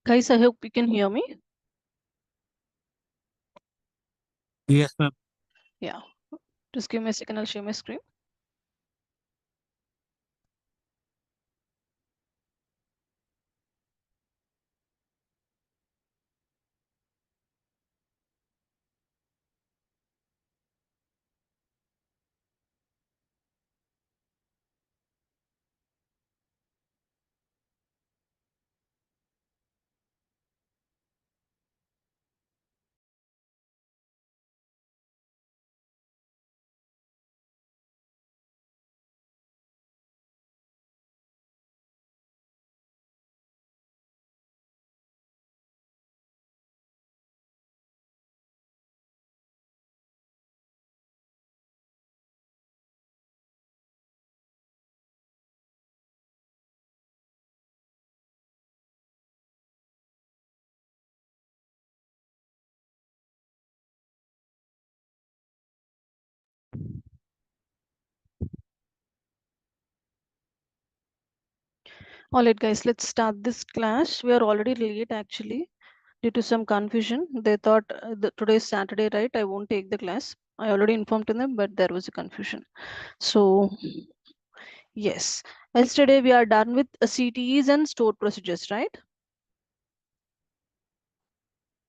Guys, I hope you can hear me. Yes, ma'am. Yeah, just give me a second, I'll share my screen. All right, guys, let's start this class. We are already late actually due to some confusion. They thought today is Saturday, right? I won't take the class. I already informed to them, but there was a confusion. So, yes, yesterday we are done with CTEs and stored procedures, right?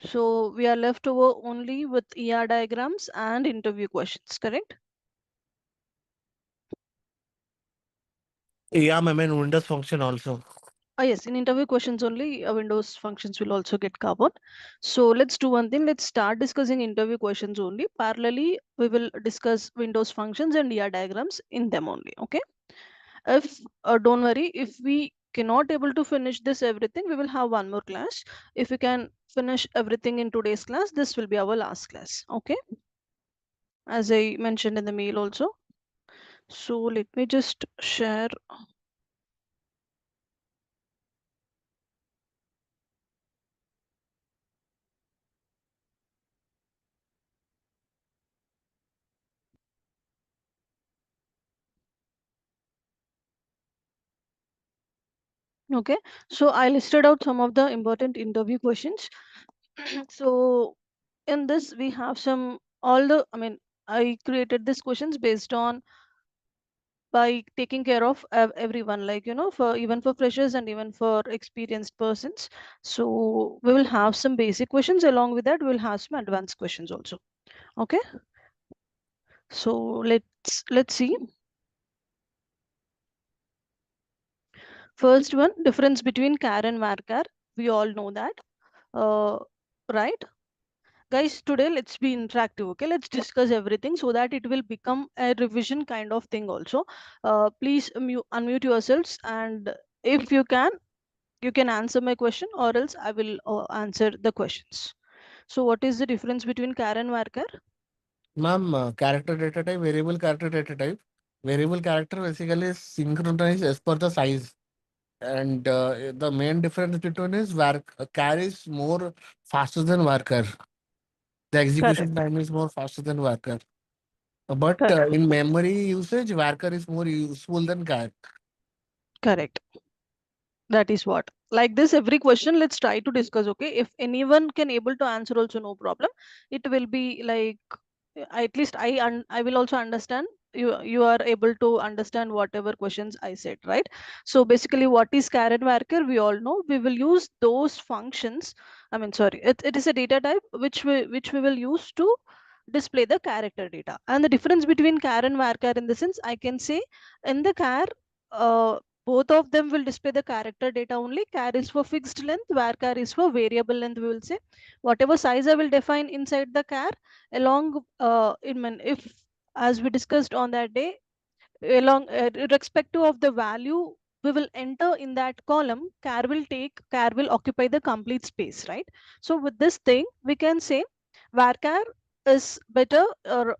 So, we are left over only with ER diagrams and interview questions, correct? Yeah, ma'am, and Windows function also. Yes, in interview questions only, Windows functions will also get covered. So let's do one thing. Let's start discussing interview questions only. Parallelly, we will discuss Windows functions and ER diagrams in them only. Okay. If don't worry, if we cannot able to finish this everything, we will have one more class. If we can finish everything in today's class, this will be our last class. Okay. As I mentioned in the mail also. So let me just share. Okay. So I listed out some of the important interview questions. So in this we have some all the I created these questions based on by taking care of everyone, like for even for freshers and even for experienced persons. So we will have some basic questions, along with that we'll have some advanced questions also. Okay, so let's see. First one, difference between char and varchar. We all know that, uh, right? Guys, today let's be interactive. Okay, let's discuss everything so that it will become a revision kind of thing also. Please unmute yourselves, and if you can answer my question, or else I will answer the questions. So what is the difference between char and varchar? Ma'am, character data type, variable character data type. Variable character basically is synchronized as per the size. And the main difference between is char is more faster than varchar. The execution Correct. time is more faster than varchar. But Correct. in memory usage, varchar is more useful than char. Correct. That is what, like this every question let's try to discuss. Okay, if anyone can able to answer also, no problem. It will be like, at least I will also understand. You are able to understand whatever questions I said, right? So basically, what is char and varchar? We all know we will use those functions. Sorry, it is a data type which we will use to display the character data. And the difference between char and varchar, in the sense I can say, in the char, uh, both of them will display the character data only. Char is for fixed length, varchar is for variable length. We will say whatever size I will define inside the char, along if, as we discussed on that day, along irrespective of the value we will enter in that column, char will occupy the complete space, right? So with this thing we can say varchar is better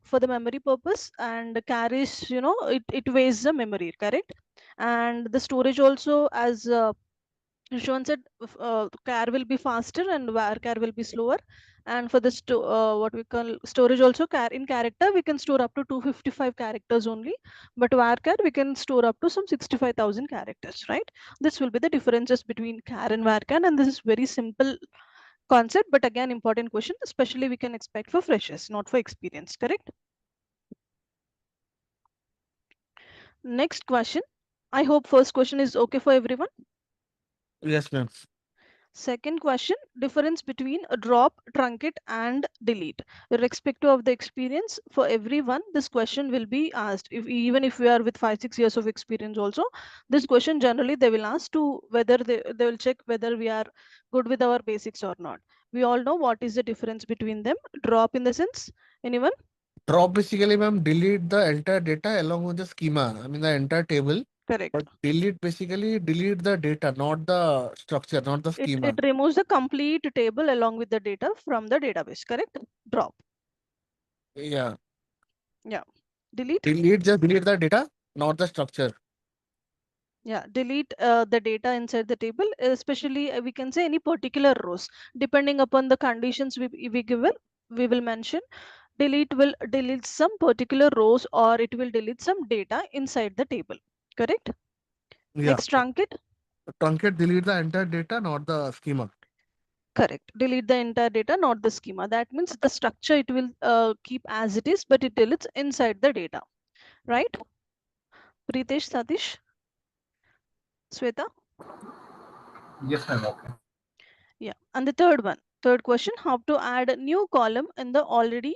for the memory purpose, and char is, it weighs the memory, correct? And the storage also, as Shwan said car will be faster and var car will be slower. And for the what we call storage also, car in character we can store up to 255 characters only, but var car we can store up to some 65,000 characters, right? This will be the differences between car and var car, and this is very simple concept, but again important question, especially we can expect for freshers, not for experience, correct? Next question. I hope first question is okay for everyone. Yes, ma'am. Second question, difference between a drop, truncate, and delete. Irrespective of the experience, for everyone, this question will be asked. If even if we are with 5 6 years of experience, also this question generally they will ask to whether they will check whether we are good with our basics or not. We all know what is the difference between them. Drop in the sense, anyone? Drop basically, ma'am, delete the entire data along with the schema. I mean the entire table. Correct. But delete basically delete the data, not the structure, not the It schema. removes the complete table along with the data from the database. Correct. Drop. Yeah. Yeah. Delete. Delete, just delete the data, not the structure. Yeah, delete the data inside the table, especially we can say any particular rows. Depending upon the conditions we given, we will mention delete will delete some particular rows or it will delete some data inside the table. Correct? Yeah. Next, truncate. Truncate, delete the entire data, not the schema. Correct. Delete the entire data, not the schema. That means the structure it will keep as it is, but it deletes inside the data. Right? Pritesh, Satish, Sweta. Yes, ma'am. Okay. Yeah. And the third one, third question, how to add a new column in the already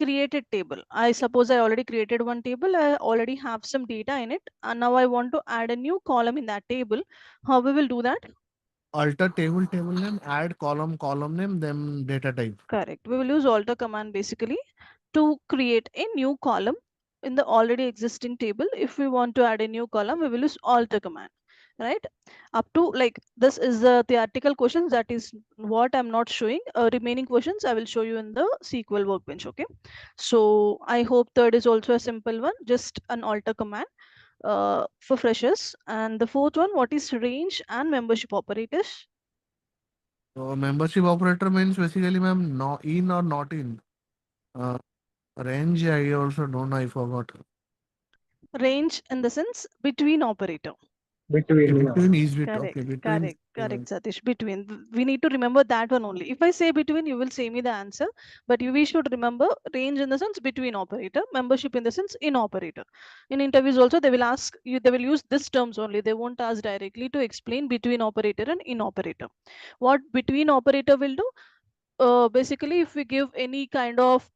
created table. I suppose I already created one table. I already have some data in it. And now I want to add a new column in that table. How we will do that? Alter table, table name, add column, column name, then data type. Correct. We will use alter command basically to create a new column in the already existing table. If we want to add a new column, we will use alter command, right? Up to like this is the theoretical questions, that is what I'm not showing. Remaining questions I will show you in the SQL workbench. Okay, so I hope third is also a simple one, just an alter command for freshers. And the fourth one, what is range and membership operators? So membership operator means basically, ma'am, no in or not in. Uh, Range, I also don't know, I forgot. Range in the sense between operator. Okay, Between, yeah. between is bit. Okay, Correct, between. correct, correct, Satish. Between. We need to remember that one only. If I say between, you will say me the answer. But we should remember range in the sense between operator, membership in the sense in operator. In interviews also, they will ask you, they will use this terms only. They won't ask directly to explain between operator and in operator. What between operator will do? Basically if we give any kind of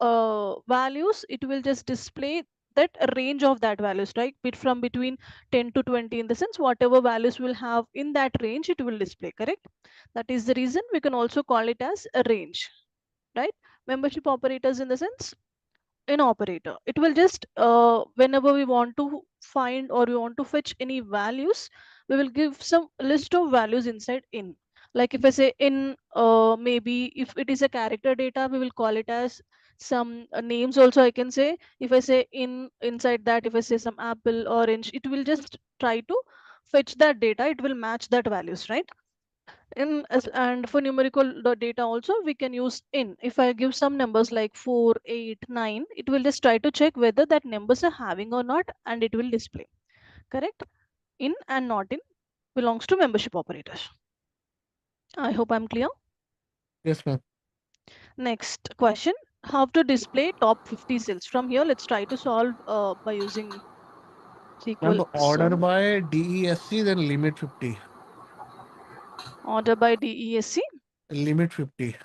values, it will just display that range of that values, right? Bit from between 10 to 20, in the sense whatever values will have in that range it will display. Correct? That is the reason we can also call it as a range, right? Membership operators in the sense in operator, it will just whenever we want to find or we want to fetch any values, we will give some list of values inside in. Like if I say in, maybe if it is a character data, we will call it as some names also, I can say. If I say in inside that, if I say some apple, orange, it will just try to fetch that data, it will match that values, right? And for numerical data also we can use in. If I give some numbers like 4 8 9, it will just try to check whether that numbers are having or not, and it will display. Correct? In and not in belongs to membership operators. I hope I'm clear. Yes, ma'am. Next question, how to display top 50 cells. From here let's try to solve by using Ma'am, SQL. order So by DESC, then limit 50. order by DESC, Limit 50.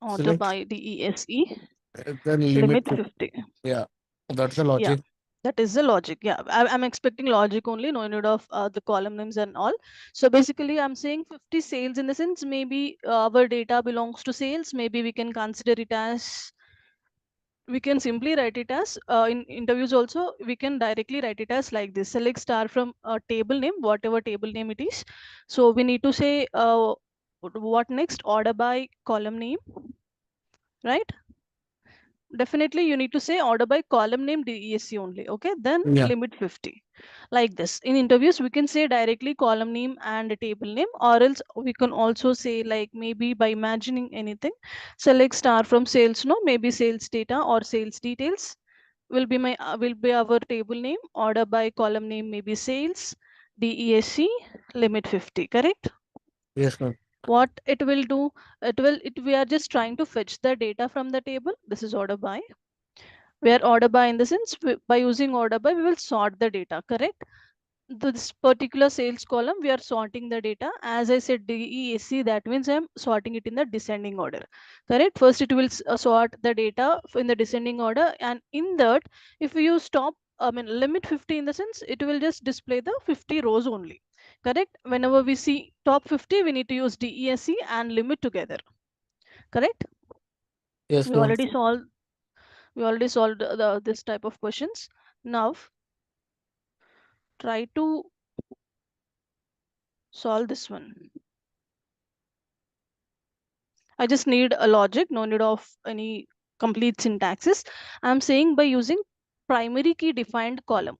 order Select, by DESE, then limit limit 50. 50. Yeah, that's the Yeah, logic. that is the logic. Yeah, I'm expecting logic only, no need of the column names and all. So basically I'm saying 50 sales, in the sense maybe our data belongs to sales, maybe we can consider it as, we can simply write it as in interviews also we can directly write it as like this: select star from a table name, whatever table name it is. So we need to say what next, order by column name, right? definitely you need to say order by column name DESC only. Okay, then Yeah. limit 50. Like this. In interviews, we can say directly column name and table name, or else we can also say like maybe by imagining anything. Select star from sales, no, maybe sales data or sales details will be my will be our table name. Order by column name maybe sales, DESC, limit 50. Correct? Yes, ma'am. What it will do, we are just trying to fetch the data from the table. This is order by. Where order by, in the sense, by using order by we will sort the data. Correct? This particular sales column we are sorting the data. As I said, DEAC, that means I'm sorting it in the descending order. Correct? First it will sort the data in the descending order, and in that, if you stop, I mean limit 50, in the sense it will just display the 50 rows only. Correct? Whenever we see top 50, we need to use DESC and limit together. Correct? Yes, we ma'am. already solved we already solved this type of questions. Now try to solve this one. I just need a logic, no need of any complete syntaxes. I'm saying by using primary key defined column,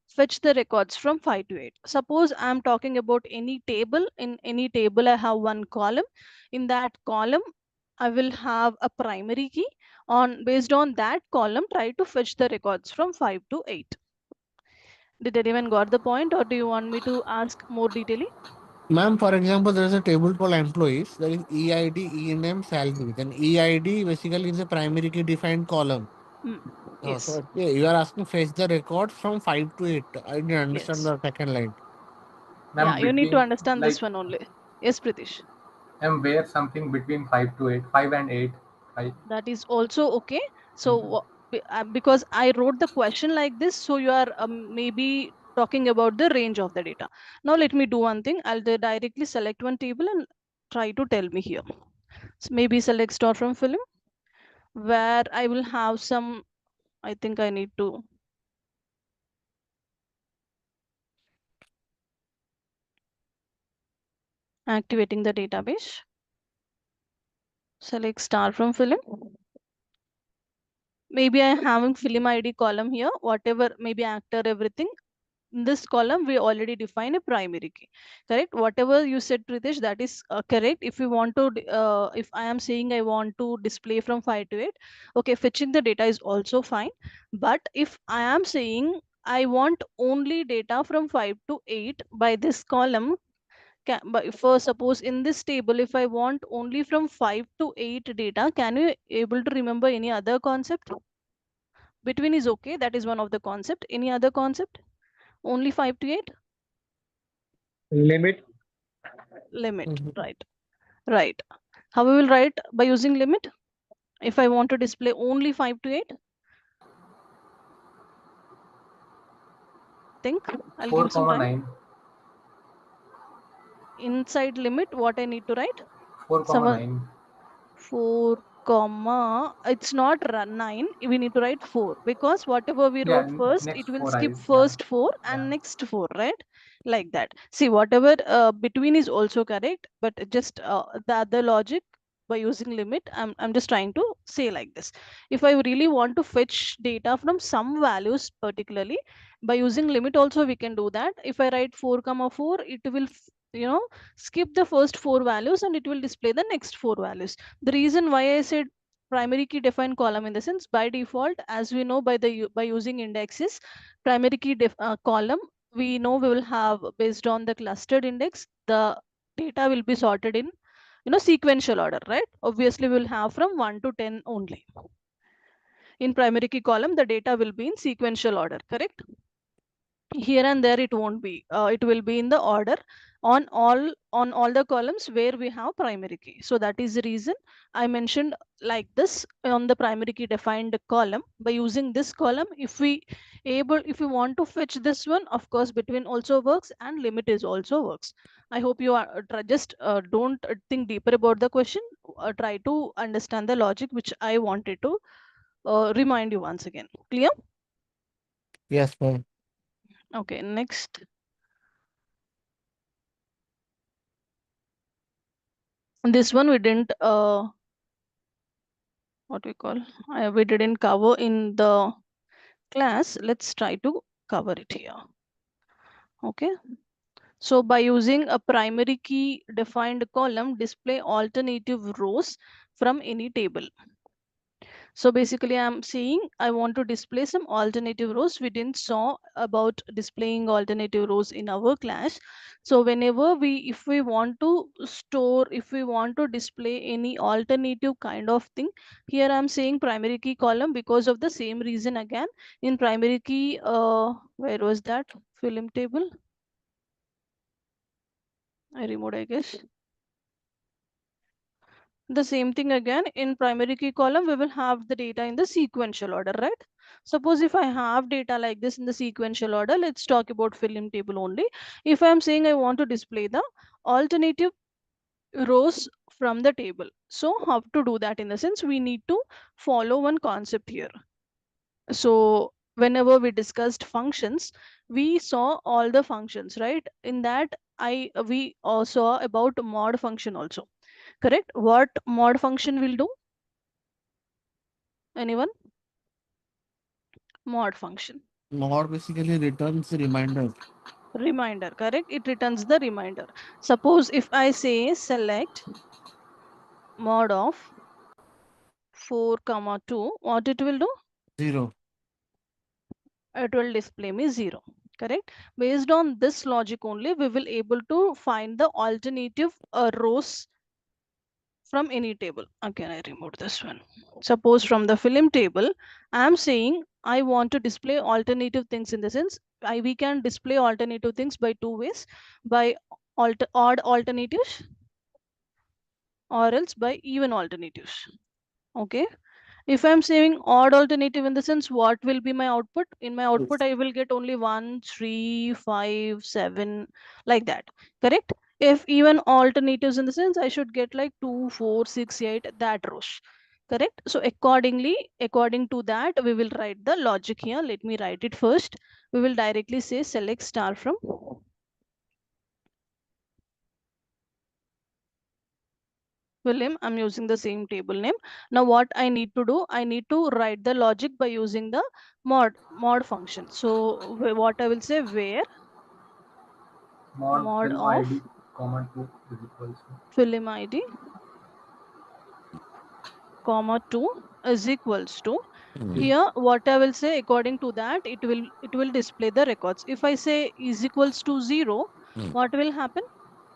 fetch the records from 5 to 8. Suppose I'm talking about any table. In any table, I have one column. In that column, I will have a primary key. On based on that column, try to fetch the records from 5 to 8. Did anyone got the point, or do you want me to ask more detailing? Ma'am, for example, there is a table called employees. There is EID, ENM, salary. Then EID basically is a primary key defined column. Mm, So yes, yeah, you are asking fetch the record from 5 to 8. I didn't understand yes. the second line. Yeah, Ma'am, you need to between understand like this one only. Yes, Pritish. ma'am, where something between 5 to 8, 5 and 8, 5. That is also okay. So Mhm. because I wrote the question like this, so you are maybe talking about the range of the data. Now let me do one thing. I'll directly select one table and try to tell me here. So maybe select store from film, where I will have some, I think I need to activating the database. Select star from film. Maybe I am having film ID column here, whatever, maybe actor, everything. In this column we already define a primary key. Correct? Whatever you said, Pritesh, that is correct. If you want to if I am saying I want to display from 5 to 8, okay, fetching the data is also fine. But if I am saying I want only data from 5 to 8 by this column, but for suppose in this table, if I want only from 5 to 8 data, can you able to remember any other concept? Between is okay, that is one of the concept. Any other concept? Only 5 to 8? Limit. Limit, Mhm. right? Right. How we will write by using limit? If I want to display only 5 to 8, think I'll four give some comma time. nine, Inside limit, what I need to write? four comma Someone nine. 4 comma, it's not 9, we need to write 4, because whatever we Yeah, wrote first, it next will four skip eyes. Yeah, first 4 yeah. and next 4, right? Like that. See, whatever between is also correct, but just the other logic by using limit, I'm just trying to say like this. If I really want to fetch data from some values particularly, by using limit also we can do that. If I write 4 comma 4, it will skip the first 4 values and it will display the next 4 values. The reason why I said primary key defined column, in the sense, by default, as we know, by using indexes, primary key column, we know we will have, based on the clustered index, the data will be sorted in sequential order, right? Obviously we will have from 1 to 10 only. In primary key column, the data will be in sequential order. Correct? Here and there it won't be, it will be in the order on all the columns where we have primary key. So that is the reason I mentioned like this on the primary key defined column. By using this column, if we want to fetch this one, of course between also works and limit is also works. I hope you are just don't think deeper about the question. Try to understand the logic which I wanted to remind you once again. Clear? Yes, ma'am. Okay, next. This one we didn't what we call, we didn't cover in the class. Let's try to cover it here. Okay. So by using a primary key defined column, display alternative rows from any table. So basically I'm saying I want to display some alternative rows. We didn't saw about displaying alternative rows in our class. So whenever if we want to store, if we want to display any alternative kind of thing, here I'm saying primary key column because of the same reason again. In primary key, where was that film table? I removed, I guess. The same thing again, in primary key column we will have the data in the sequential order, right? Suppose if I have data like this in the sequential order, let's talk about film table only. If I'm saying I want to display the alternative rows from the table, so how to do that? In the sense, we need to follow one concept here. So whenever we discussed functions, we saw all the functions, right? In that we also saw about mod function also. Correct? What mod function will do? Anyone? Mod function. Mod basically returns reminder. Reminder, correct? It returns the reminder. Suppose if I say select mod of 4 comma 2, what it will do? 0. It will display me 0. Correct? Based on this logic only, we will able to find the alternative rows from any table. Again, I remove this one. Suppose from the film table, I am saying I want to display alternative things. In the sense, we can display alternative things by two ways: by odd alternatives or else by even alternatives. Okay. If I'm saving odd alternative, in the sense, what will be my output? In my output, I will get only 1, 3, 5, 7, like that. Correct? If even alternatives, in the sense, I should get like 2, 4, 6, 8, that rows. Correct? So accordingly, according to that, we will write the logic here. Let me write it first. We will directly say select star from William. I'm using the same table name. Now what I need to do, I need to write the logic by using the mod function. So what I will say, where Mod mod film of ID comma 2 is equals to film id comma 2 is equals to, here what I will say, according to that it will display the records. If I say is equals to 0, what will happen?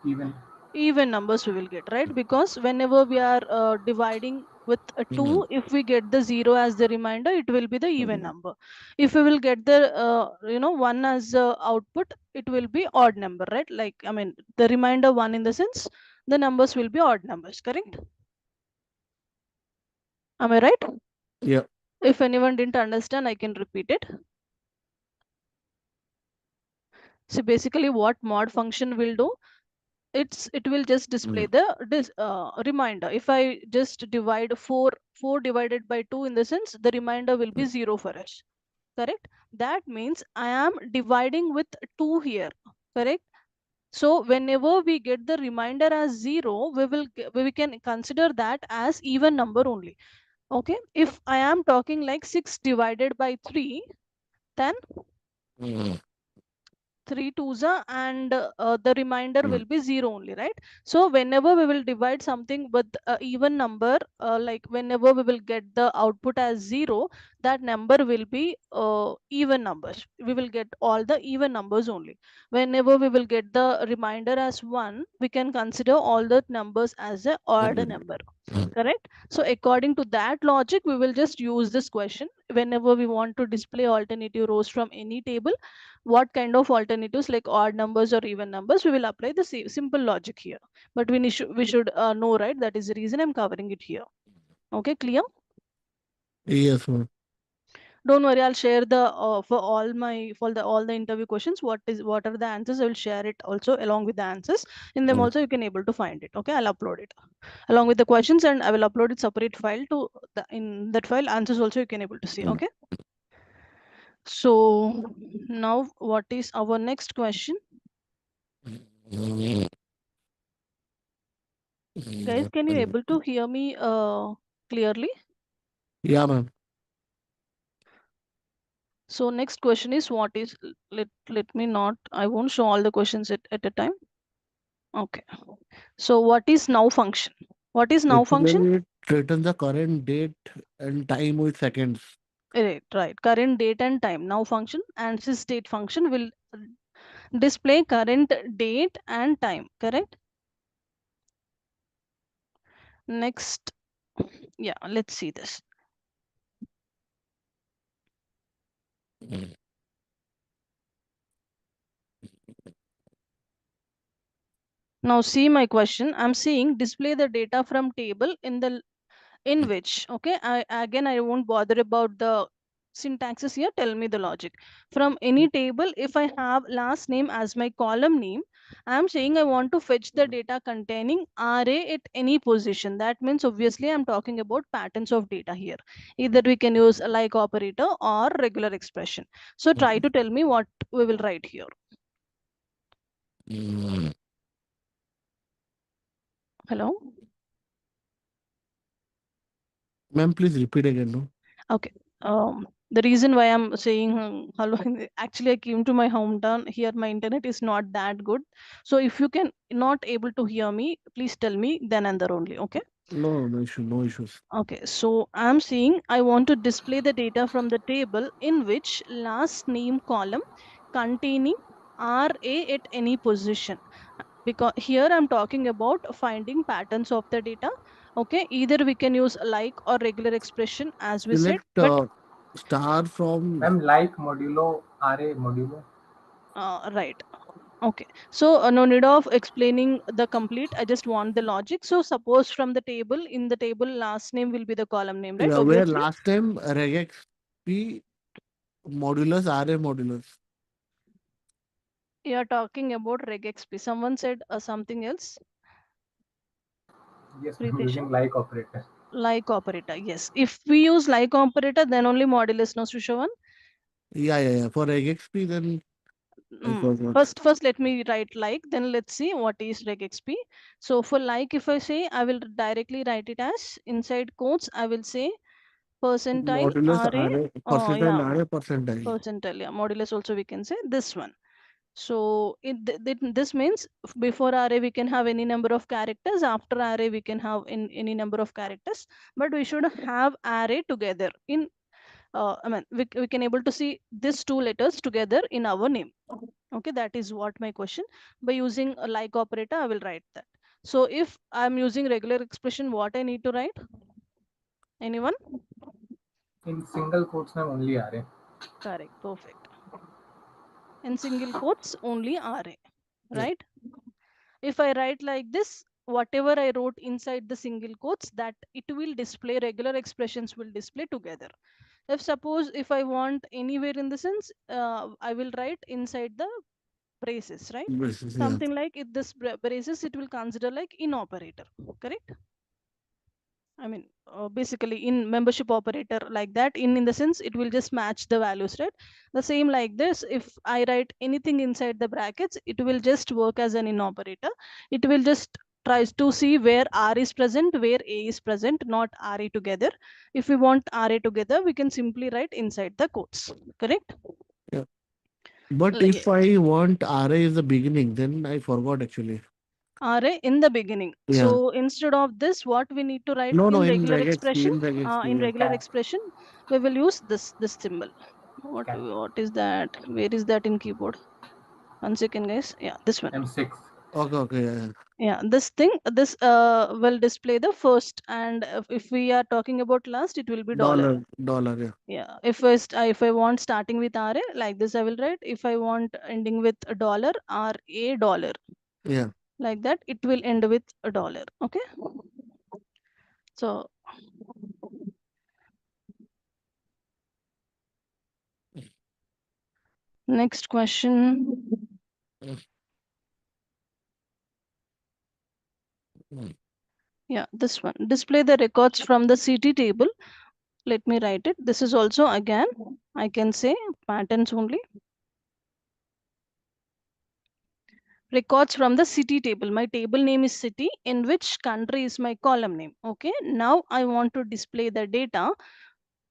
even. Even numbers we will get, right? Because whenever we are dividing with a 2, if we get the 0 as the reminder, it will be the even number. If we will get the 1 as output, it will be odd number, right? Like, I mean, the reminder 1, in the sense the numbers will be odd numbers. Correct? Am I right? Yeah. If anyone didn't understand, I can repeat it. So basically what mod function will do, it will just display the reminder. If I just divide 4 divided by 2, in the sense the reminder will be 0 for us. Correct? That means I am dividing with 2 here. Correct? So whenever we get the reminder as 0, we can consider that as even number only. Okay? If I am talking like 6 divided by 3, then 3 twos are, and the remainder will be 0 only, right? So whenever we will divide something with a even number, like whenever we will get the output as 0, that number will be even numbers. We will get all the even numbers only. Whenever we will get the remainder as 1, we can consider all the numbers as a odd number. Correct? So according to that logic, we will just use this question whenever we want to display alternative rows from any table. What kind of alternatives, like odd numbers or even numbers, we will apply the simple logic here. But we should know, right? That is the reason I'm covering it here. Okay, clear? Yes, ma'am. Don't worry, I'll share the for all the interview questions, what are the answers, I will share it also along with the answers. In them also you can able to find it. Okay, I'll upload it along with the questions, and I will upload it separate file to in that file answers also you can able to see. Okay, so now what is our next question? Guys, can you able to hear me clearly? Yeah, ma'am. So next question is what is, let me not, I won't show all the questions at a time. Okay. So what is now function? What is now function? Basically, it returns the current date and time with seconds. Right. Current date and time. Now function and sys date function will display current date and time. Correct? Next, yeah, let's see this. Now see my question. I'm seeing display the data from table in which, okay, I won't bother about the syntaxes here. Tell me the logic. From any table, if I have last name as my column name, I'm saying I want to fetch the data containing array at any position. That means obviously I'm talking about patterns of data here. Either we can use a like operator or regular expression. So try to tell me what we will write here. Mm. Hello. Ma'am, please repeat again. No? Okay. The reason why I'm saying hello, actually, I came to my hometown. Here, my internet is not that good. So, if you can not able to hear me, please tell me then and there only. Okay. No, no issue, no issues. Okay. So, I'm saying I want to display the data from the table in which last name column containing RA at any position. Because here I'm talking about finding patterns of the data. Okay. Either we can use like or regular expression as we said, Select but star from. Ma'am, like modulo array modulo. right. Okay. So no need of explaining the complete. I just want the logic. So suppose from the table, in the table, last name will be the column name, right? Yeah, where Obviously, last time regex p modulus array modulus. you are talking about regexp. Someone said something else. Yes, I'm Pritisha, using like operator. like operator. Yes. If we use like operator, then only modulus, no, Sushovan. Yeah. For regex p, then I forgot. First, let me write like. Then let's see what is regexp. So for like, if I say, I will directly write it as inside quotes. I will say percentile Modulus array. array, Oh percentile yeah, array, percentile. percentile. Yeah, modulus also we can say this one. So this means before array we can have any number of characters. After array we can have in any number of characters. But we should have array together in. I mean, we can able to see these two letters together in our name. Okay, that is what my question. By using a like operator, I will write that. So if I'm using regular expression, what I need to write? Anyone? In single quotes, ma'am, only array. Correct. Perfect. In single quotes, only array. Yeah. Right? If I write like this, whatever I wrote inside the single quotes, that it will display, regular expressions will display together. If suppose if I want anywhere in the sense, I will write inside the braces, right? Yeah. Something like if this braces, it will consider like in operator, correct? I mean, basically in membership operator like that, in the sense it will just match the values, right? The same like this, if I write anything inside the brackets, it will just work as an in operator. It will just tries to see where R is present, where A is present, not RA together. If we want RA together, we can simply write inside the quotes, correct? Yeah. But Yeah. if I want array is the beginning, then I forgot actually. Array in the beginning. Yeah. So instead of this, what we need to write No, in in regular regex p, expression? in regex p. In Yeah. regular Cat, expression, we will use this symbol. What cat. what is that? Where is that in keyboard? 1 second, guys. Yeah, this one. M6. Okay. Yeah. Yeah, this thing. This will display the first, and if we are talking about last, it will be dollar. Dollar. Yeah. Yeah. If I want starting with RA like this, I will write. If I want ending with a dollar, RA dollar, Yeah. like that, it will end with a dollar. Okay. So next question. Mm. Yeah, this one. Display the records from the CT table. Let me write it. This is also again, I can say patterns only. Records from the city table. My table name is city. In which country is my column name? Okay. Now I want to display the data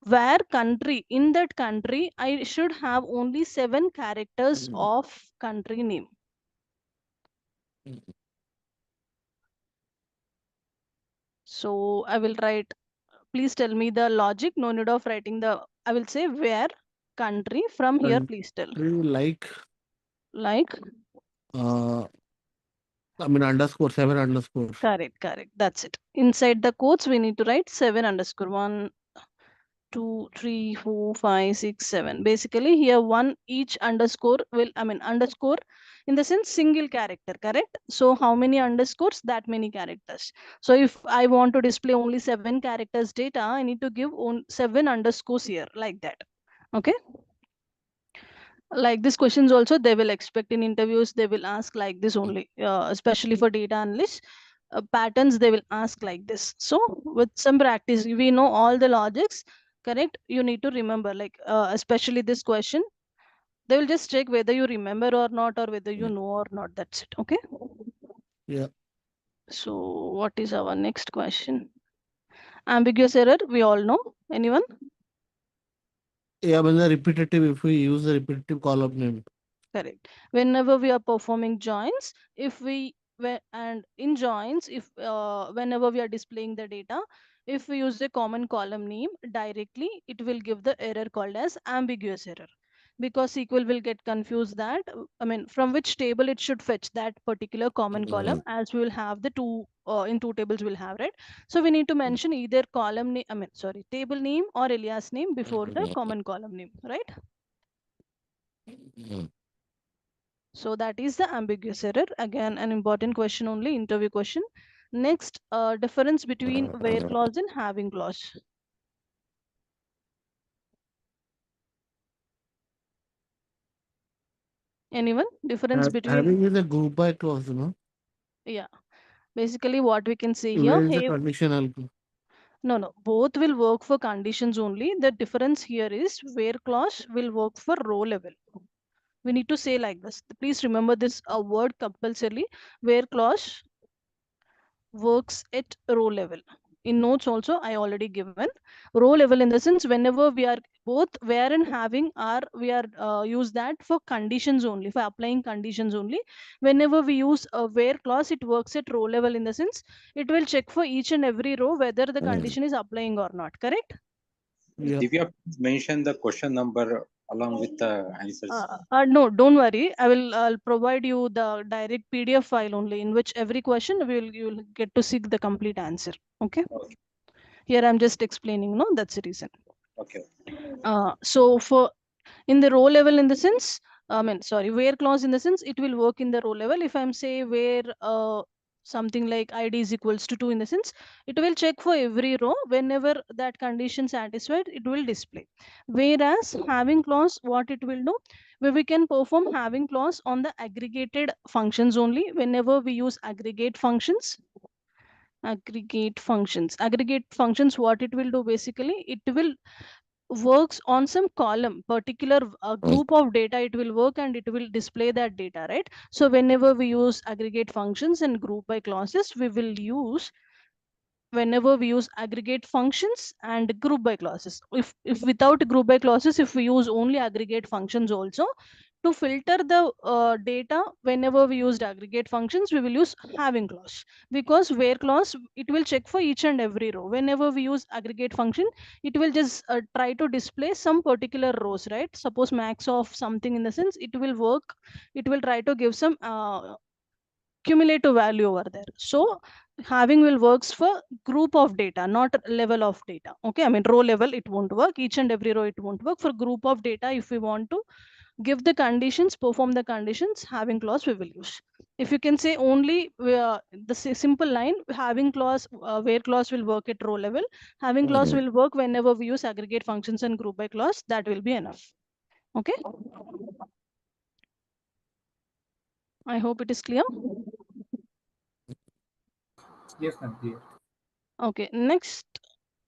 where country, in that country, I should have only 7 characters of country name. So I will write, please tell me the logic, no need of writing the, I will say where country, from here please tell. Like Like, underscore 7 underscore. correct, that's it. Inside the quotes we need to write 7 underscore 1 2 3 4 5 6 7. Basically here one each underscore will, underscore in the sense single character, correct? So how many underscores, that many characters. So if I want to display only 7 characters data, I need to give 7 underscores here, like that. Okay, like this questions also they will expect in interviews, they will ask like this only, especially for data analysts. Patterns they will ask like this. So with some practice we know all the logics, correct? You need to remember, like especially this question, they will just check whether you remember or not, or whether you know or not, that's it. Okay, Yeah. so what is our next question? Ambiguous error, we all know. Anyone? Yeah, when the repetitive, if we use the repetitive column name. Correct. Whenever we are performing joins, if we and in joins, if whenever we are displaying the data, if we use the common column name directly, it will give the error called as ambiguous error, because SQL will get confused that from which table it should fetch that particular common column, as we will have the two in two tables we'll have, right? So we need to mention either column name, table name or alias name before the common column name, right? So that is the ambiguous error. Again, an important question only, interview question. Next, difference between where clause and having clause. Anyone? Difference between, Having is a group by clause, yeah. Basically, what we can say here, Where is the hey, conditional? no, both will work for conditions only. The difference here is where clause will work for row level. We need to say like this. Please remember this word compulsorily. Where clause works at row level. In notes also I already given row level, in the sense whenever we are both where and having are, we are use that for conditions only, for applying conditions only. Whenever we use a where clause, it works at row level, in the sense it will check for each and every row whether the condition is applying or not, correct? Yeah. Divya, please mention the question number along with the answers. No, don't worry. I'll provide you the direct PDF file only, in which every question you will get to see the complete answer. Okay. Okay. Here I'm just explaining. No, that's the reason. Okay. So for in the row level, in the sense, where clause, in the sense it will work in the row level. If I'm say where something like id is equals to 2, in the sense it will check for every row, whenever that condition satisfied it will display. Whereas having clause, what it will do, where we can perform having clause on the aggregated functions only. Whenever we use aggregate functions, what it will do, basically it will works on some column, particular group of data it will work, and it will display that data, right? So whenever we use aggregate functions and group by clauses, we will use, whenever we use aggregate functions and group by clauses. If without group by clauses, if we use only aggregate functions also, to filter the data, whenever we used aggregate functions, we will use having clause, because where clause it will check for each and every row. Whenever we use aggregate function, it will just try to display some particular rows, right? Suppose max of something, in the sense it will work, it will try to give some cumulative value over there. So having will works for group of data, not level of data. Okay, row level it won't work, each and every row it won't work. For group of data, if we want to give the conditions, perform the conditions, having clause we will use. If you can say only the simple line, having clause, where clause will work at row level, having clause will work whenever we use aggregate functions and group by clause, that will be enough. Okay, I hope it is clear. Yes, ma'am, clear. Okay, next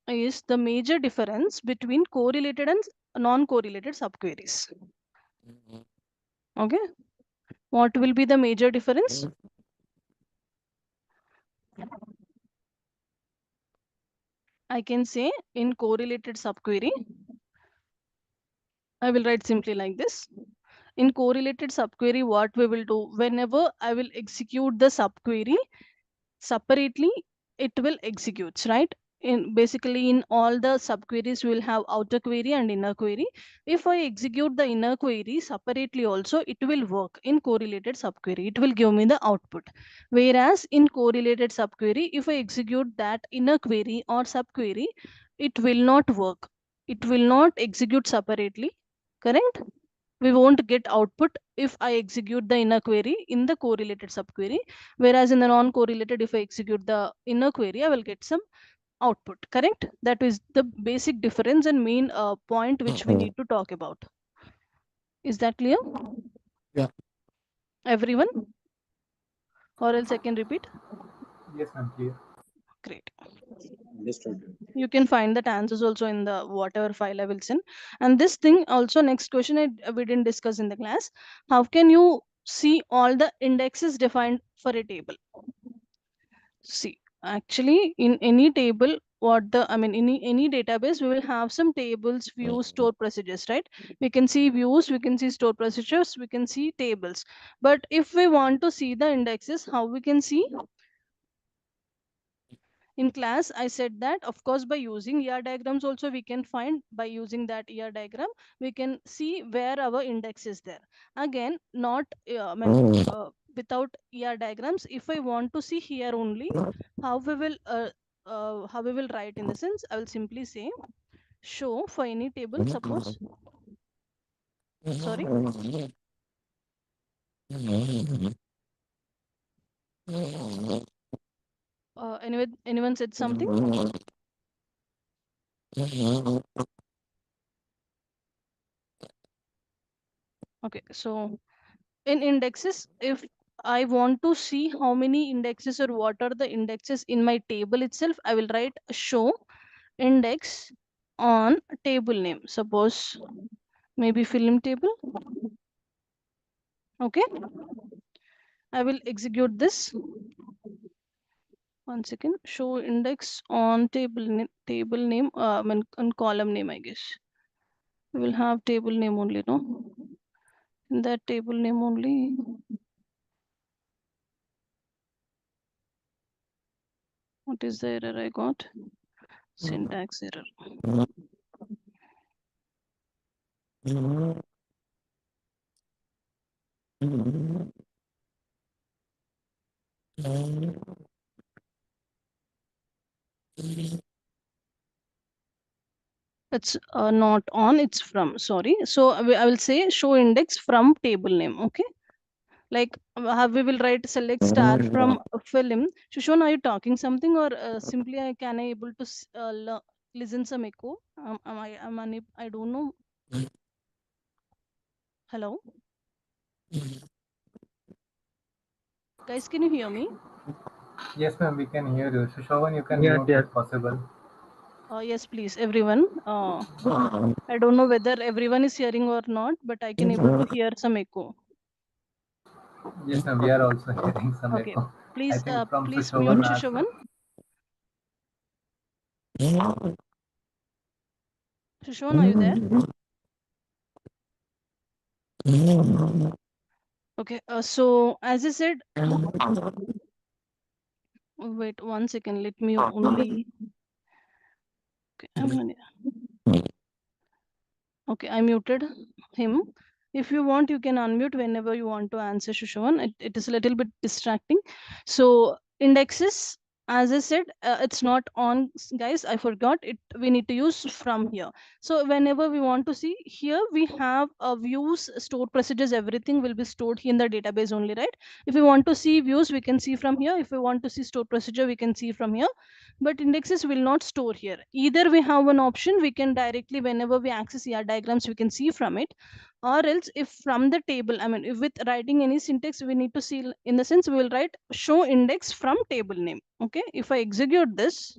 is the major difference between correlated and non-correlated subqueries. Okay, what will be the major difference? I can say in correlated subquery, I will write simply like this. In correlated subquery, what we will do, whenever I will execute the subquery separately, it will execute, right? In basically in all the subqueries, we will have outer query and inner query. If I execute the inner query separately also, it will work in correlated subquery. It will give me the output. Whereas in correlated subquery, if I execute that inner query or subquery, it will not work. It will not execute separately, correct? We won't get output if I execute the inner query in the correlated subquery. Whereas in the non-correlated, if I execute the inner query, I will get some output, correct? That is the basic difference and main point which we need to talk about. Is that clear? Yeah. Everyone? Or else I can repeat? Yes, ma'am, clear. Great. Understood. You can find that answers also in the whatever file I will send. And this thing also, next question we didn't discuss in the class. How can you see all the indexes defined for a table? See, actually, in any table, any database, we will have some tables, views, store procedures, right? We can see views, we can see store procedures, we can see tables. But if we want to see the indexes, how we can see? In class, I said that, of course, by using ER diagrams also, we can find by using that ER diagram, we can see where our index is there. Again, not, without ER diagrams, if I want to see here only, how we will, how we will write in the sense, I will simply say, show for any table, suppose, sorry, anyway, anyone said something? Okay, so in indexes, if I want to see how many indexes or what are the indexes in my table itself, I will write show index on table name. Suppose maybe film table. Okay, I will execute this. One second. Show index on table name. On column name, I guess. We will have table name only, no? In that table name only. What is the error I got? Syntax error. It's not on, it's from, sorry. So I will say show index from table name. Okay, like how we will write select star from a film. Shushon, are you talking something, or simply can I able to listen some echo? Am unable, I don't know. Hello guys, can you hear me? Yes, ma'am, we can hear you. Shushovan, you can Yes, mute yes. if possible. Yes, please, everyone. I don't know whether everyone is hearing or not, but I can able to hear some echo. Yes, ma'am, we are also hearing some Okay, echo. I please, think from please mute Shushovan as Shushovan. well. Shushovan, are you there? Okay, so as I said, wait 1 second, let me only. Okay, okay, I muted him. If you want, you can unmute whenever you want to answer, Shushavan. It is a little bit distracting. So indexes, as I said, it's not on, guys. I forgot it. We need to use from here. So whenever we want to see here, we have views, stored procedures, everything will be stored in the database only, right? If we want to see views, we can see from here. If we want to see stored procedure, we can see from here. But indexes will not store here. Either we have one option, we can directly, whenever we access ER diagrams, we can see from it, or else if from the table, if with writing any syntax, we need to see, in the sense we will write show index from table name. Okay, if I execute this,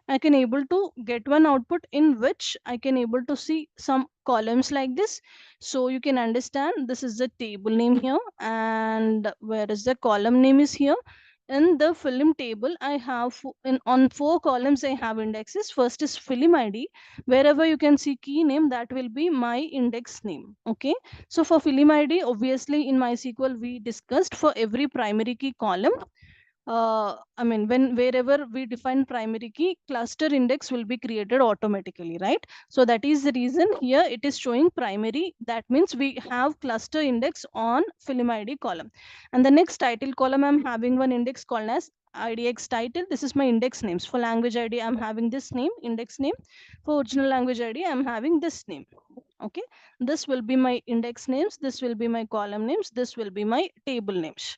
I can able to get one output in which I can able to see some columns like this. So you can understand this is the table name here, and where is the column name is here. In the film table, I have on 4 columns I have indexes. First is film ID. Wherever you can see key name, that will be my index name. Okay. So for film ID, obviously in MySQL we discussed for every primary key column, I mean, wherever we define primary key, cluster index will be created automatically, right? So that is the reason here it is showing primary. That means we have cluster index on film ID column. And the next title column, I'm having one index called as IDX title. This is my index names. For language ID, I'm having this name, index name. For original language ID, I'm having this name. Okay. This will be my index names. This will be my column names. This will be my table names.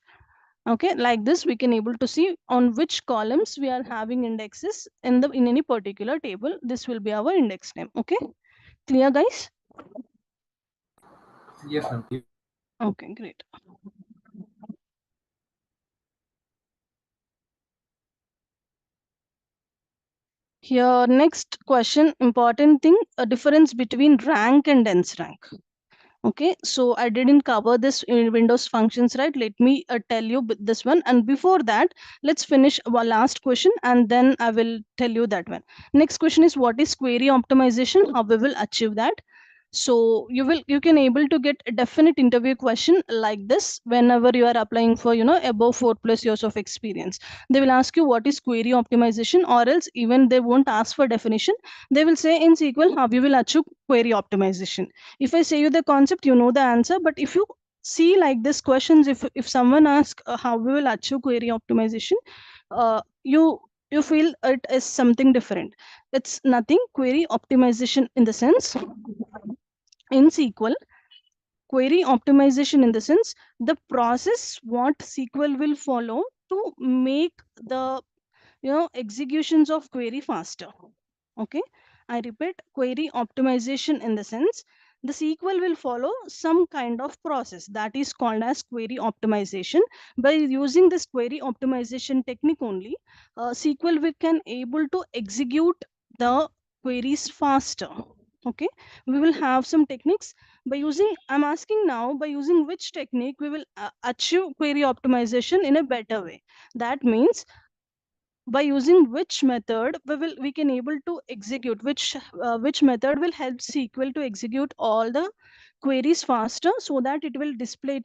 Okay, like this we can able to see on which columns we are having indexes in any particular table. This will be our index name. Okay, clear guys? Yes, ma'am. Okay, great. Here next question, important thing, a difference between rank and dense rank. Okay, so I didn't cover this in Windows functions, right? Let me tell you this one. And before that, let's finish our last question and then I will tell you that one. Next question is, what is query optimization? How we will achieve that? So you can able to get a definite interview question like this whenever you are applying for above 4+ years of experience. They will ask you what is query optimization, or else even they won't ask for definition. They will say in SQL how you will achieve query optimization. If I say you the concept, you know the answer. But if you see like this questions, if someone asks how we will achieve query optimization, you feel it is something different. It's nothing. Query optimization in the sense, in SQL, query optimization in the sense, the process what SQL will follow to make the executions of query faster. Okay, I repeat, query optimization in the sense, the SQL will follow some kind of process that is called as query optimization. By using this query optimization technique only, SQL we can able to execute the queries faster. Okay, we will have some techniques by using, I'm asking now, by using which technique we will achieve query optimization in a better way. That means by using which method we can able to execute, which method will help SQL to execute all the queries faster, so that it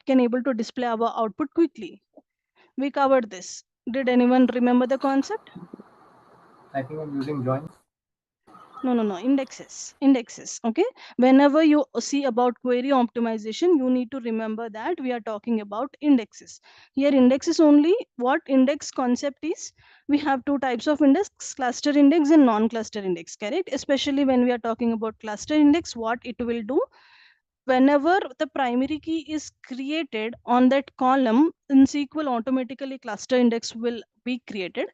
can able to display our output quickly. We covered this. Did anyone remember the concept? I think I'm using joins. No, indexes. Okay, whenever you see about query optimization, you need to remember that we are talking about indexes. Here indexes only, what index concept is, we have two types of index, cluster index and non-cluster index, correct? Especially when we are talking about cluster index, what it will do, whenever the primary key is created on that column in SQL, automatically cluster index will be created.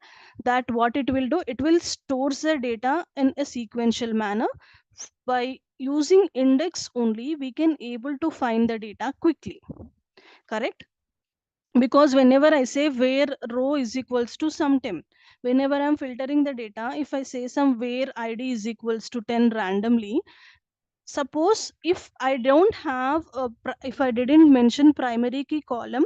That what it will do, it will stores the data in a sequential manner. By using index only, we can able to find the data quickly, correct? Because whenever I say where row is equals to some 10, whenever I'm filtering the data, if I say some where id is equals to 10 randomly, suppose if I don't have if I didn't mention primary key column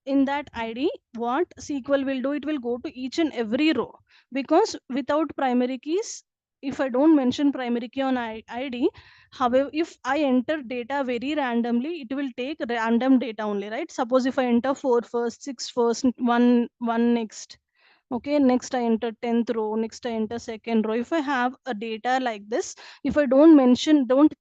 in that id, what SQL will do, it will go to each and every row. Because without primary keys, if I don't mention primary key on id, however, if I enter data very randomly, it will take random data only, right? Suppose if I enter 4 first, 6 first, 1 next. Okay, next I enter 10th row, next I enter second row. If I have a data like this, if I don't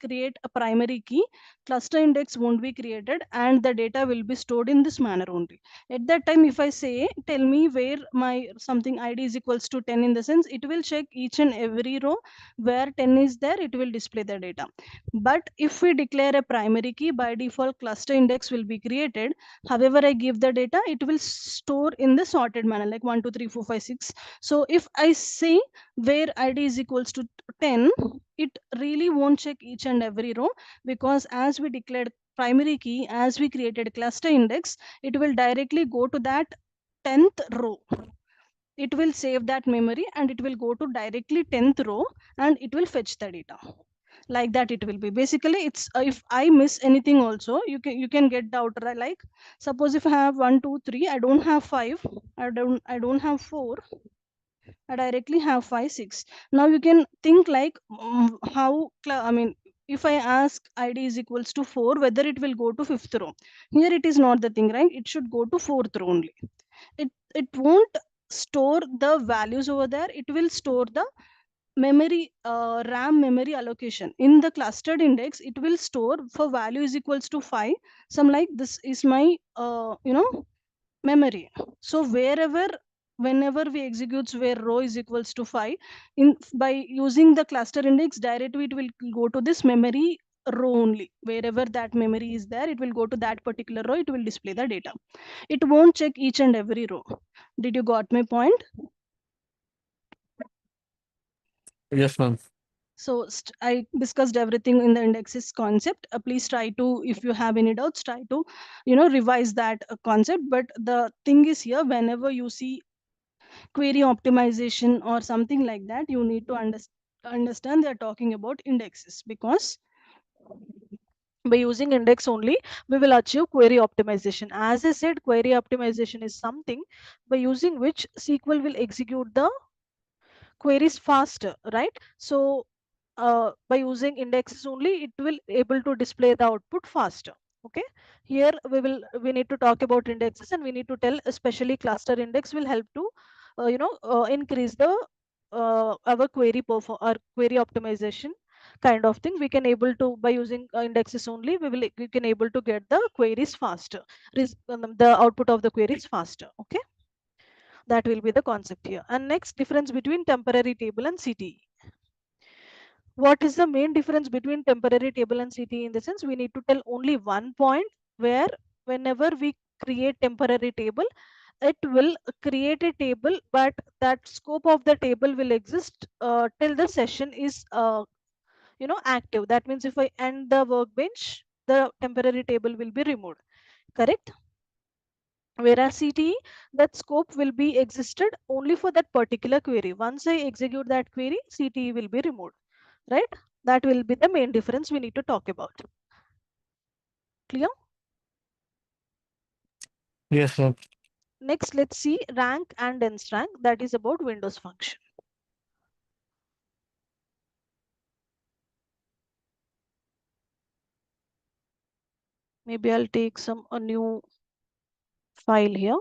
create a primary key, cluster index won't be created and the data will be stored in this manner only. At that time, if I say tell me where my something id is equals to 10, in the sense, it will check each and every row where 10 is there, it will display the data. But if we declare a primary key, by default cluster index will be created. However, I give the data, it will store in the sorted manner, like 1 2 3 4 5 6. So if I say where id is equals to 10, it really won't check each and every row, because as we declared primary key, as we created cluster index, it will directly go to that 10th row. It will save that memory and it will go to directly 10th row and it will fetch the data. like that it will be. Basically it's if I miss anything also, you can get the outer, like suppose if I have 1 2 3, I don't have 5, I don't have 4, I directly have 5 6. Now you can think like, I mean, if I ask id is equals to 4, whether it will go to fifth row. Here it is not the thing, right? It should go to fourth row only. It won't store the values over there, it will store the memory, ram memory allocation. In the clustered index it will store for value is equals to 5, some like this is my memory. So whenever we executes where row is equals to 5, in by using the cluster index directly, it will go to this memory row only. Wherever that memory is there, it will go to that particular row, it will display the data. It won't check each and every row. Did you got my point? Yes, ma'am. So I discussed everything in the indexes concept. Please try to, if you have any doubts, try to revise that concept. But the thing is here, whenever you see query optimization or something like that, you need to understand they're talking about indexes, because by using index only we will achieve query optimization. As I said, query optimization is something by using which SQL will execute the queries faster, right? So by using indexes only, it will able to display the output faster. Okay, here we need to talk about indexes, and we need to tell, especially cluster index will help to increase the our query perform or query optimization kind of thing. We can able to, by using indexes only, we can able to get the queries faster, the output of the queries faster. Okay, that will be the concept here. And next, difference between temporary table and CTE. What is the main difference between temporary table and CTE? In the sense, we need to tell only one point, where whenever we create temporary table, it will create a table, but that scope of the table will exist till the session is active. That means if I end the workbench, the temporary table will be removed. Correct? Whereas CTE, that scope will be existed only for that particular query. Once I execute that query, CTE will be removed, right? That will be the main difference we need to talk about. Clear? Yes, ma'am. Next, let's see rank and dense rank. That is about Windows function. Maybe I'll take a new file here.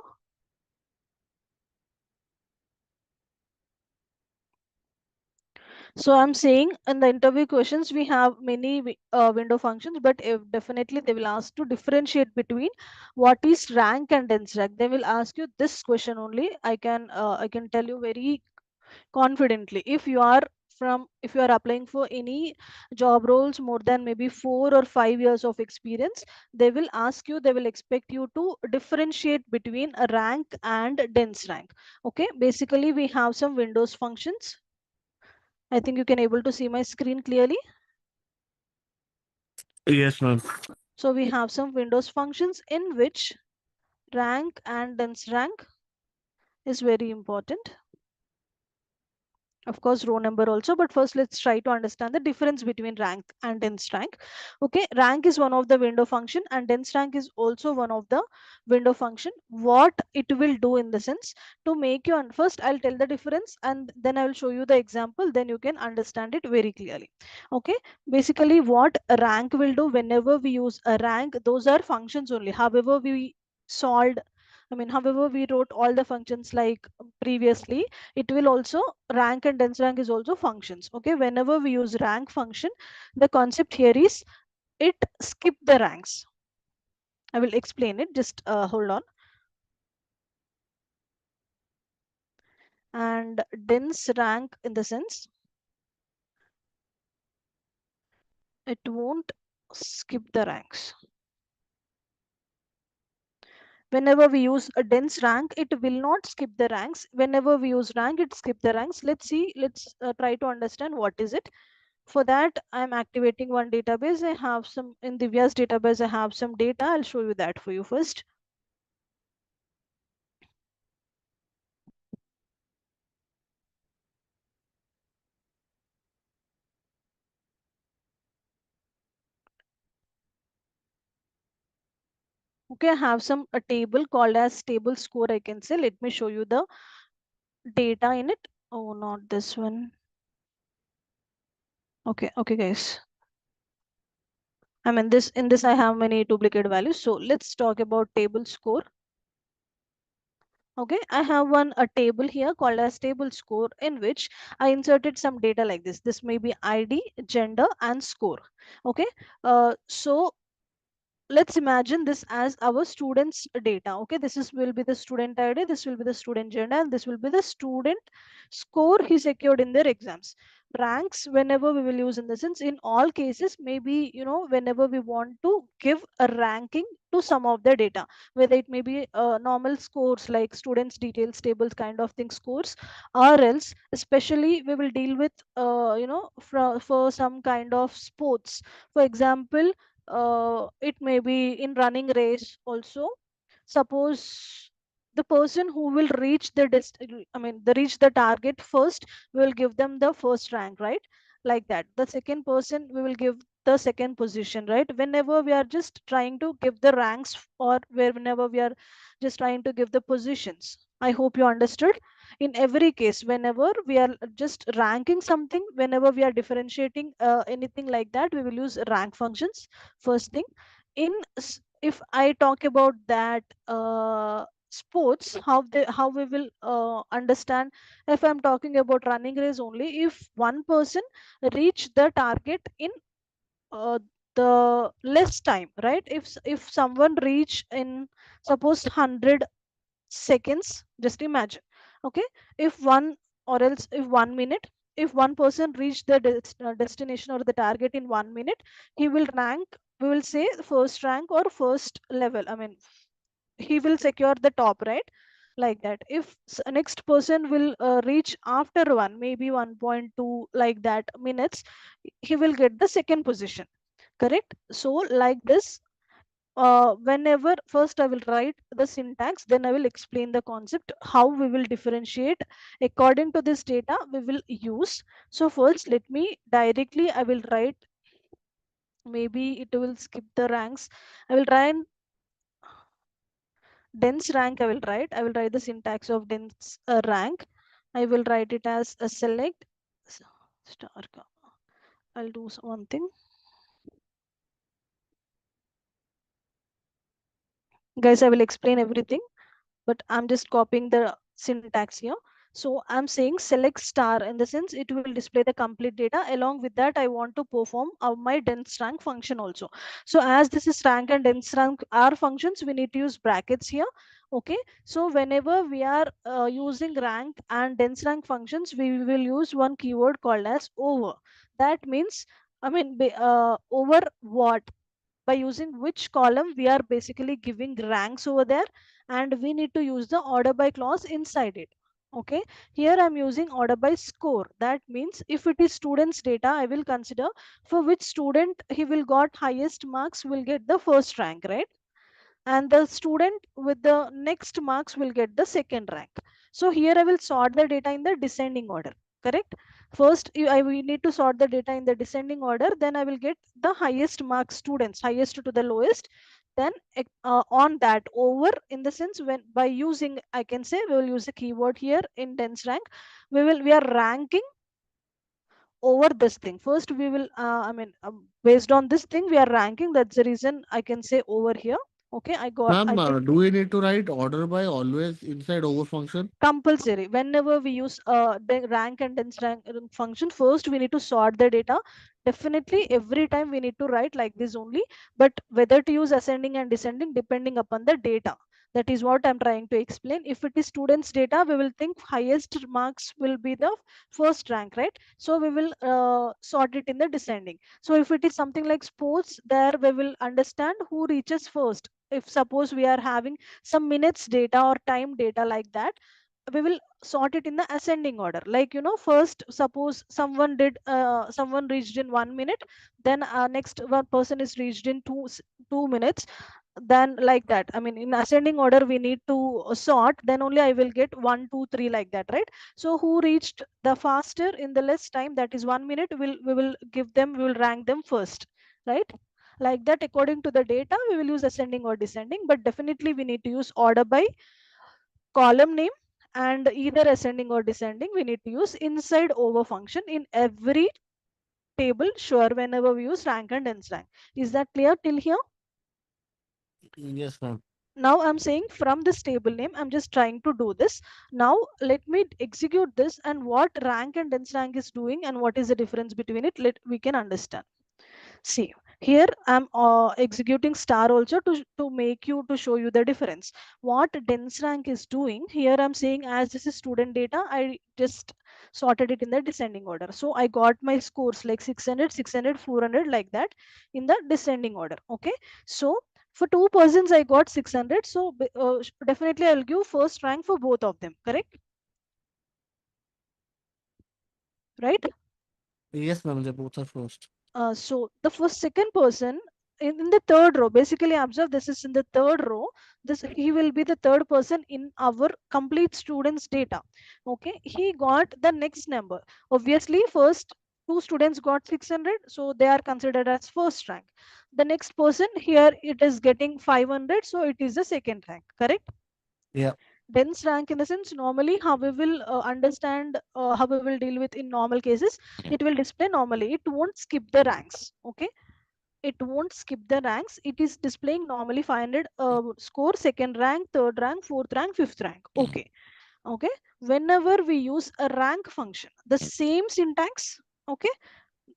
So I'm saying in the interview questions, we have many window functions, but if definitely they will ask to differentiate between what is rank and dense rank. They will ask you this question only. I can tell you very confidently. If you are applying for any job roles more than maybe 4 or 5 years of experience, they will ask you, they will expect you to differentiate between a rank and dense rank. Okay, basically we have some Windows functions. I think you can able to see my screen clearly. Yes, ma'am. So we have some Windows functions in which rank and dense rank is very important. Of course, row number also, but first let's try to understand the difference between rank and dense rank. Okay, rank is one of the window function, and dense rank is also one of the window function. What it will do in the sense, to make you first I'll tell the difference, and then I will show you the example, then you can understand it very clearly. Okay, basically what a rank will do, whenever we use a rank, those are functions only. However we solved, however we wrote all the functions like previously, it will also, rank and dense rank is also functions. Okay, whenever we use rank function, the concept here is it skip the ranks. I will explain it, just hold on. And dense rank, in the sense, it won't skip the ranks. Whenever we use a dense rank, it will not skip the ranks. Whenever we use rank, it skip the ranks. Let's try to understand what is it. For that, I'm activating one database. I have some in Divya's database, I have some data. I'll show you that for you first. Okay, I have some a table called as table score, I can say. Let me show you the data in it. Oh, not this one. Okay, guys. I mean, this in this I have many duplicate values. So let's talk about table score. Okay, I have a table here called as table score, in which I inserted some data like this. This may be ID, gender, and score. Okay, so let's imagine this as our students data. Okay, this is will be the student ID, this will be the student gender, and this will be the student score he secured in their exams. Ranks, whenever we will use in the sense, in all cases, maybe whenever we want to give a ranking to some of the data, whether it may be normal scores like students details tables kind of thing scores, or else especially we will deal with for some kind of sports. For example, it may be in running race also. Suppose the person who will reach the reach the target first, we will give them the first rank, right? Like that, the second person we will give the second position, right? Whenever we are just trying to give the ranks, or whenever we are just trying to give the positions. I hope you understood. In every case, whenever we are just ranking something, whenever we are differentiating anything like that, we will use rank functions first thing. If I talk about that sports, how we will understand. If I'm talking about running race only, if one person reach the target in uh, the less time, right? If someone reach in, suppose, 100 seconds, just imagine. Okay, if one, or else if 1 minute, if one person reach the destination or the target in 1 minute, he will rank, we will say first rank or first level. I mean, he will secure the top, right? Like that. If next person will reach after one, maybe 1.2 like that minutes, he will get the second position. Correct. So like this, whenever first I will write the syntax, then I will explain the concept, how we will differentiate according to this data we will use. So first, let me directly, I will write, maybe it will skip the ranks. I will try and dense rank. I will write the syntax of dense rank. I will write it as a select star. I'll do one thing. Guys, I will explain everything, but I'm just copying the syntax here. So I'm saying select star, in the sense it will display the complete data. Along with that, I want to perform my dense rank function also. So as this is rank and dense rank are functions, we need to use brackets here. Okay. So whenever we are using rank and dense rank functions, we will use one keyword called as over. That means, over what? By using which column we are basically giving ranks over there, and we need to use the order by clause inside it. Okay, here I'm using order by score. That means if it is students data, I will consider for which student he will got highest marks will get the first rank, right? And the student with the next marks will get the second rank. So here I will sort the data in the descending order. Correct. First, we need to sort the data in the descending order. Then I will get the highest mark students, highest to the lowest. Then on that over, in the sense, when by using, I can say we will use a keyword here in dense rank. We are ranking over this thing. First, we will based on this thing we are ranking. That's the reason I can say over here. Okay, I Ma'am, think do we need to write order by always inside over function? compulsory. Whenever we use the rank and dense rank function, first we need to sort the data. Definitely every time we need to write like this only, but whether to use ascending and descending depending upon the data. That is what I'm trying to explain. If it is students data, we will think highest marks will be the first rank, right? So we will sort it in the descending. So if it is something like sports, there we will understand who reaches first. If suppose we are having some minutes data or time data like that, we will sort it in the ascending order. Like, first, suppose someone reached in 1 minute, then next one person is reached in 2 minutes. Then like that, I mean, in ascending order we need to sort, then only I will get 1 2 3 like that, right? So who reached the faster in the less time, that is 1 minute, we will give them, we will rank them first, right? Like that, according to the data, we will use ascending or descending, but definitely we need to use order by column name, and either ascending or descending we need to use inside over function in every table, sure, whenever we use rank and ends rank. Is that clear till here? Yes, ma'am. Now I'm saying from this table name, I'm just trying to do this. Now let me execute this, and what rank and ends rank is doing and what is the difference between it, let we can understand. See, here I'm executing star also to make you, to show you the difference. What dense rank is doing here, I'm saying as this is student data, I just sorted it in the descending order. So I got my scores like 600, 600, 400 like that in the descending order. Okay. So for two persons, I got 600. So definitely I'll give first rank for both of them. Correct? Right? Yes, ma'am. They both are first. So the first second person in the third row, basically observe this is in the third row. This he will be the third person in our complete students data. Okay, he got the next number. Obviously, first two students got 600, so they are considered as first rank. The next person here, it is getting 500, so it is the second rank. Correct? Yeah. Dense rank in the sense, normally how we will understand, how we will deal with in normal cases, it will display normally, it won't skip the ranks. Okay, it won't skip the ranks, it is displaying normally 500 score, second rank, third rank, fourth rank, fifth rank. Okay. Okay, whenever we use a rank function, the same syntax. Okay,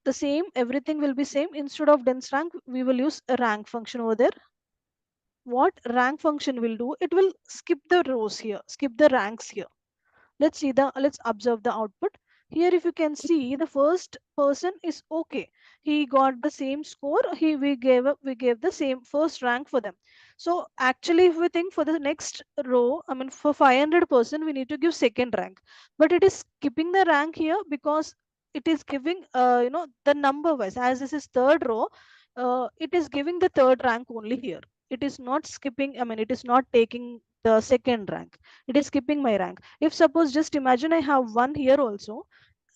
the same, everything will be same. Instead of dense rank, we will use a rank function over there. What rank function will do, it will skip the rows here, skip the ranks here. Let's observe the output. Here if you can see, the first person is okay, he got the same score, we gave the same first rank for them. So actually, if we think for the next row, I mean for 500%, we need to give second rank, but it is skipping the rank here because it is giving the number wise, as this is third row, it is giving the third rank only here. It is not skipping, I mean it is not taking the second rank, it is skipping my rank. If suppose, just imagine, I have one here also,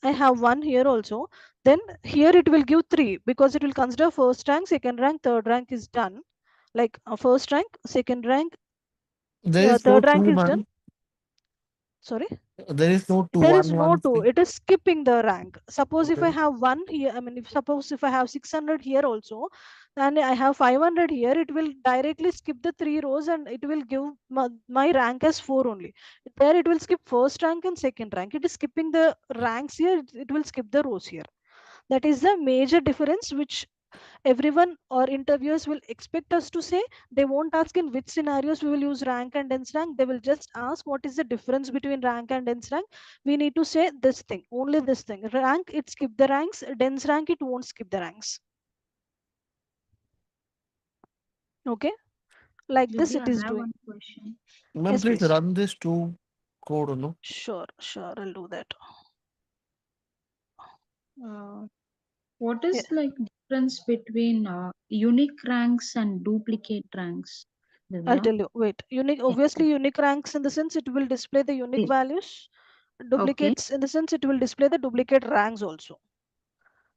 I have one here also, then here it will give three because it will consider first rank, second rank, third rank is done. Like first rank, second rank, There is no third rank two, is done. man. Sorry, There is no two. there is One, no one, two, three. it is skipping the rank. Suppose if I Okay. have one here, I mean if suppose if I have 600 here also, and I have 500 here, it will directly skip the three rows and it will give my rank as four only. There it will skip first rank and second rank, it is skipping the ranks here, it will skip the rows here. That is the major difference which everyone or interviewers will expect us to say. They won't ask in which scenarios we will use rank and dense rank, they will just ask what is the difference between rank and dense rank. We need to say this thing, only this thing. Rank, it skip the ranks, dense rank, it won't skip the ranks. Okay, like this Jyoti, it I is have doing. one question. Ma'am, Yes, please please. run this two code, no? Sure, sure, I'll do that. uh, What yeah, is like difference between unique ranks and duplicate ranks, I'll Divya? tell you, wait. Unique, Yeah. obviously unique ranks in the sense it will display the unique values. Okay. Duplicates in the sense it will display the duplicate ranks also.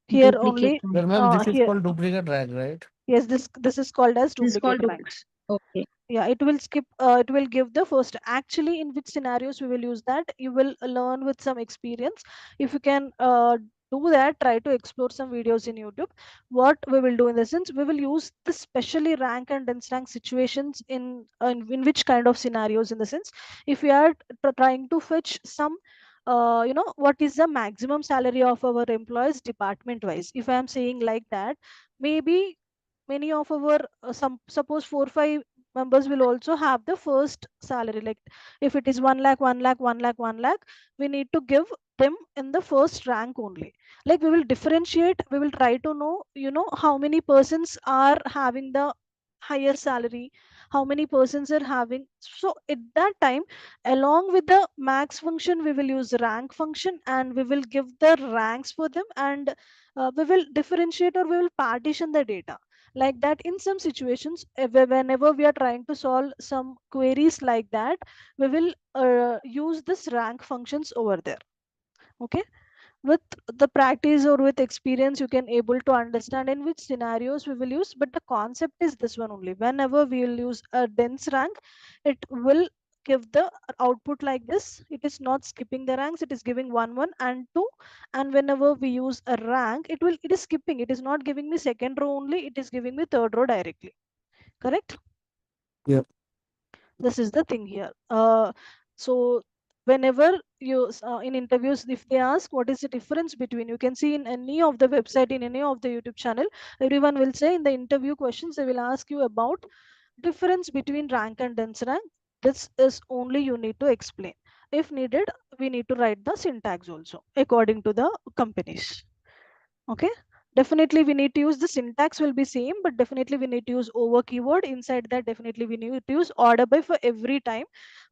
Here Duplicate only, rank. Well, ma'am, this is here, called duplicate drag, right? yes, this is called as This is called duplicate duplicate. ranks. Okay. Yeah, it will skip, it will give the first. Actually, in which scenarios we will use that, you will learn with some experience. If you can do that, try to explore some videos in YouTube. What we will do in the sense, we will use the specially rank and dense rank situations in which kind of scenarios, in the sense, if we are trying to fetch some what is the maximum salary of our employees department wise, if I am saying like that, maybe many of our some suppose 4 5 members will also have the first salary. Like if it is 1 lakh, 1 lakh, 1 lakh, 1 lakh, we need to give them in the first rank only. Like we will differentiate, we will try to know, how many persons are having the higher salary, how many persons are having. So at that time, along with the max function, we will use rank function and we will give the ranks for them, and we will differentiate or we will partition the data. Like that, in some situations, whenever we are trying to solve some queries like that, we will use this rank functions over there. Okay, with the practice or with experience you can able to understand in which scenarios we will use, but the concept is this one only. Whenever we will use a dense rank, it will give the output like this. It is not skipping the ranks, it is giving 1 1 and 2. And whenever we use a rank, it is skipping, it is not giving me second row only, it is giving me third row directly. Correct? Yeah. This is the thing here. So whenever you in interviews, if they ask what is the difference between, you can see in any of the website, in any of the YouTube channel, everyone will say in the interview questions they will ask you about difference between rank and dense rank. This is only you need to explain. If needed, we need to write the syntax also according to the companies. Okay, definitely we need to use the syntax will be same, but definitely we need to use over keyword. Inside that, definitely we need to use order by for every time.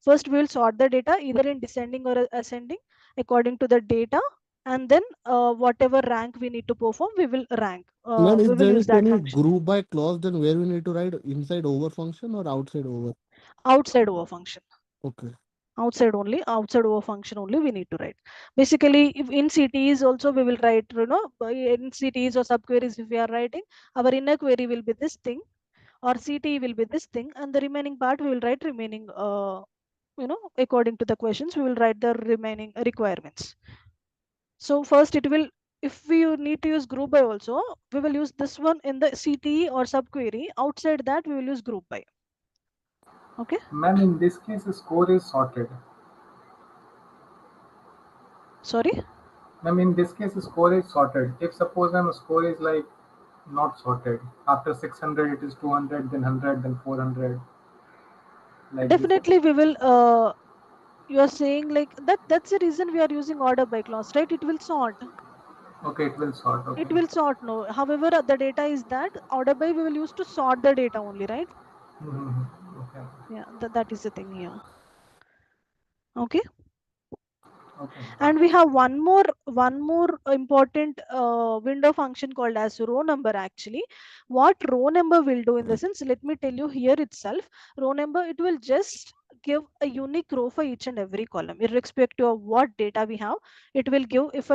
First we will sort the data either in descending or ascending according to the data, and then whatever rank we need to perform, we will rank, Ma'am, we if will there use is that any function. group by clause, then where we need to write inside over function or outside over? Outside over function. Okay. Outside only, outside over function only we need to write. Basically, if in CTs also we will write, in CTs or subqueries, if we are writing, our inner query will be this thing, or CT will be this thing, and the remaining part we will write remaining, according to the questions we will write the remaining requirements. So first it will, if we need to use group by also, we will use this one in the CTE or subquery. Outside that we will use group by. Okay. Ma'am, in this case, the score is sorted. Sorry. Ma'am, in this case, the score is sorted. If suppose ma'am, score is like not sorted. After 600, it is 200, then 100, then 400, like this. Definitely we will, you are saying like that, that's the reason we are using order by clause, right? It will sort. Okay, it will sort. It Okay. will sort, no. However, the data is that order by we will use to sort the data only, right? Okay. Yeah, that is the thing here. Okay. Okay. Got And it. we have one more important window function called as row number. Actually, what row number will do in the sense, let me tell you here itself. Row number, it will just give a unique row for each and every column irrespective of what data we have. It will give, if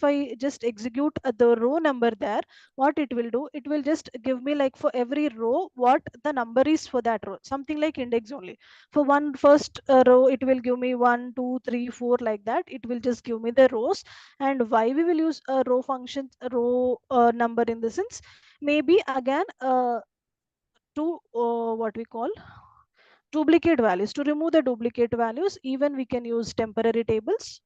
I just execute the row number there, what it will do, it will just give me like for every row what the number is for that row, something like index only. For one first row it will give me 1 2 3 4, like that it will just give me the rows. And why we will use a row function, a row number in the sense, maybe again to what we call duplicate values, to remove the duplicate values, even we can use temporary tables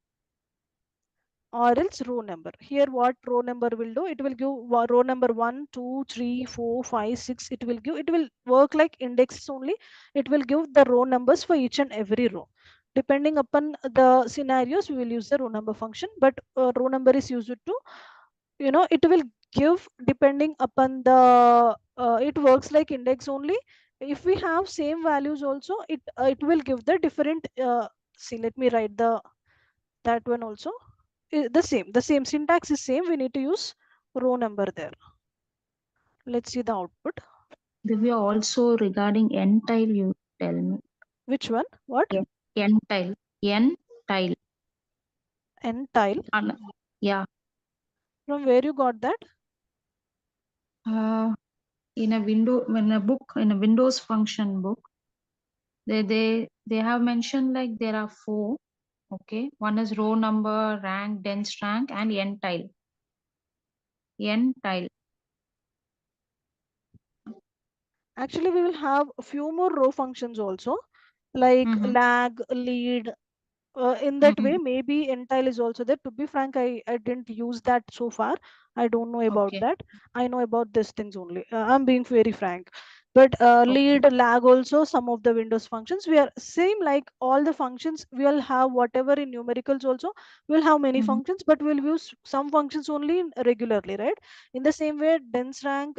or else row number. Here what row number will do, it will give row number 1 2 3 4 5 6. It will work like indexes only. It will give the row numbers for each and every row. Depending upon the scenarios, we will use the row number function, but row number is used to, it will give depending upon the, it works like index only. If we have same values also, it will give the different, see, let me write that one also. The same syntax is same, we need to use row number there. Let's see the output. Divya, also regarding n tile, you tell me. Which one? What? N tile. N tile. N tile. Yeah. From where you got that? In a book, in a Windows function book, they have mentioned like there are four. Okay. One is row number, rank, dense rank, and n tile. N tile. Actually, we will have a few more row functions also, like Mm-hmm. lag, lead. In that way, Mm-hmm. maybe entile is also there. To be frank, I didn't use that so far. I don't know about Okay. that. I know about these things only. I'm being very frank. But Okay. lead, lag also, some of the Windows functions, we are same like all the functions. We'll have whatever in numericals also. We'll have many Mm-hmm. functions, but we'll use some functions only regularly, right? In the same way, dense rank,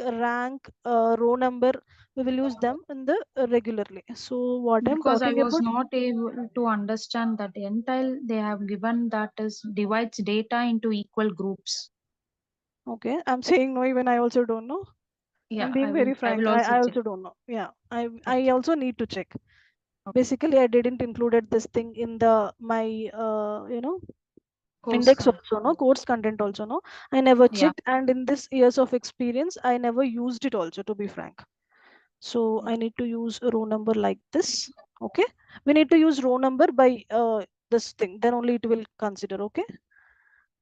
row number, we will use them in the regularly. So what I'm Because I talking was about. not able to understand that n tile they have given that is divides data into equal groups. Okay, I'm saying no, even I also don't know. I'm Yeah, being very I frank. will I, also I check. also don't know. Yeah, I Okay. also need to check. Okay. Basically, I didn't included this thing in the my Index Course also no, course content also no. I never Yeah. checked, and in this years of experience, I never used it also, to be frank. So I need to use a row number like this. Okay, we need to use row number by this thing, then only it will consider. Okay,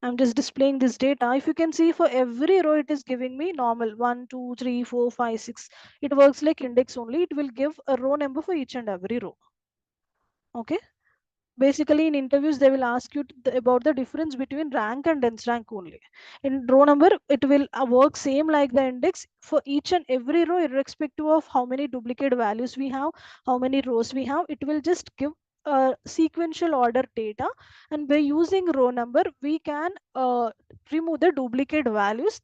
I'm just displaying this data. If you can see, for every row it is giving me normal 1 2 3 4 5 6. It works like index only. It will give a row number for each and every row. Okay, basically in interviews they will ask you about the difference between rank and dense rank only. In row number it will work same like the index for each and every row, irrespective of how many duplicate values we have, how many rows we have. It will just give sequential order data, and by using row number we can remove the duplicate values.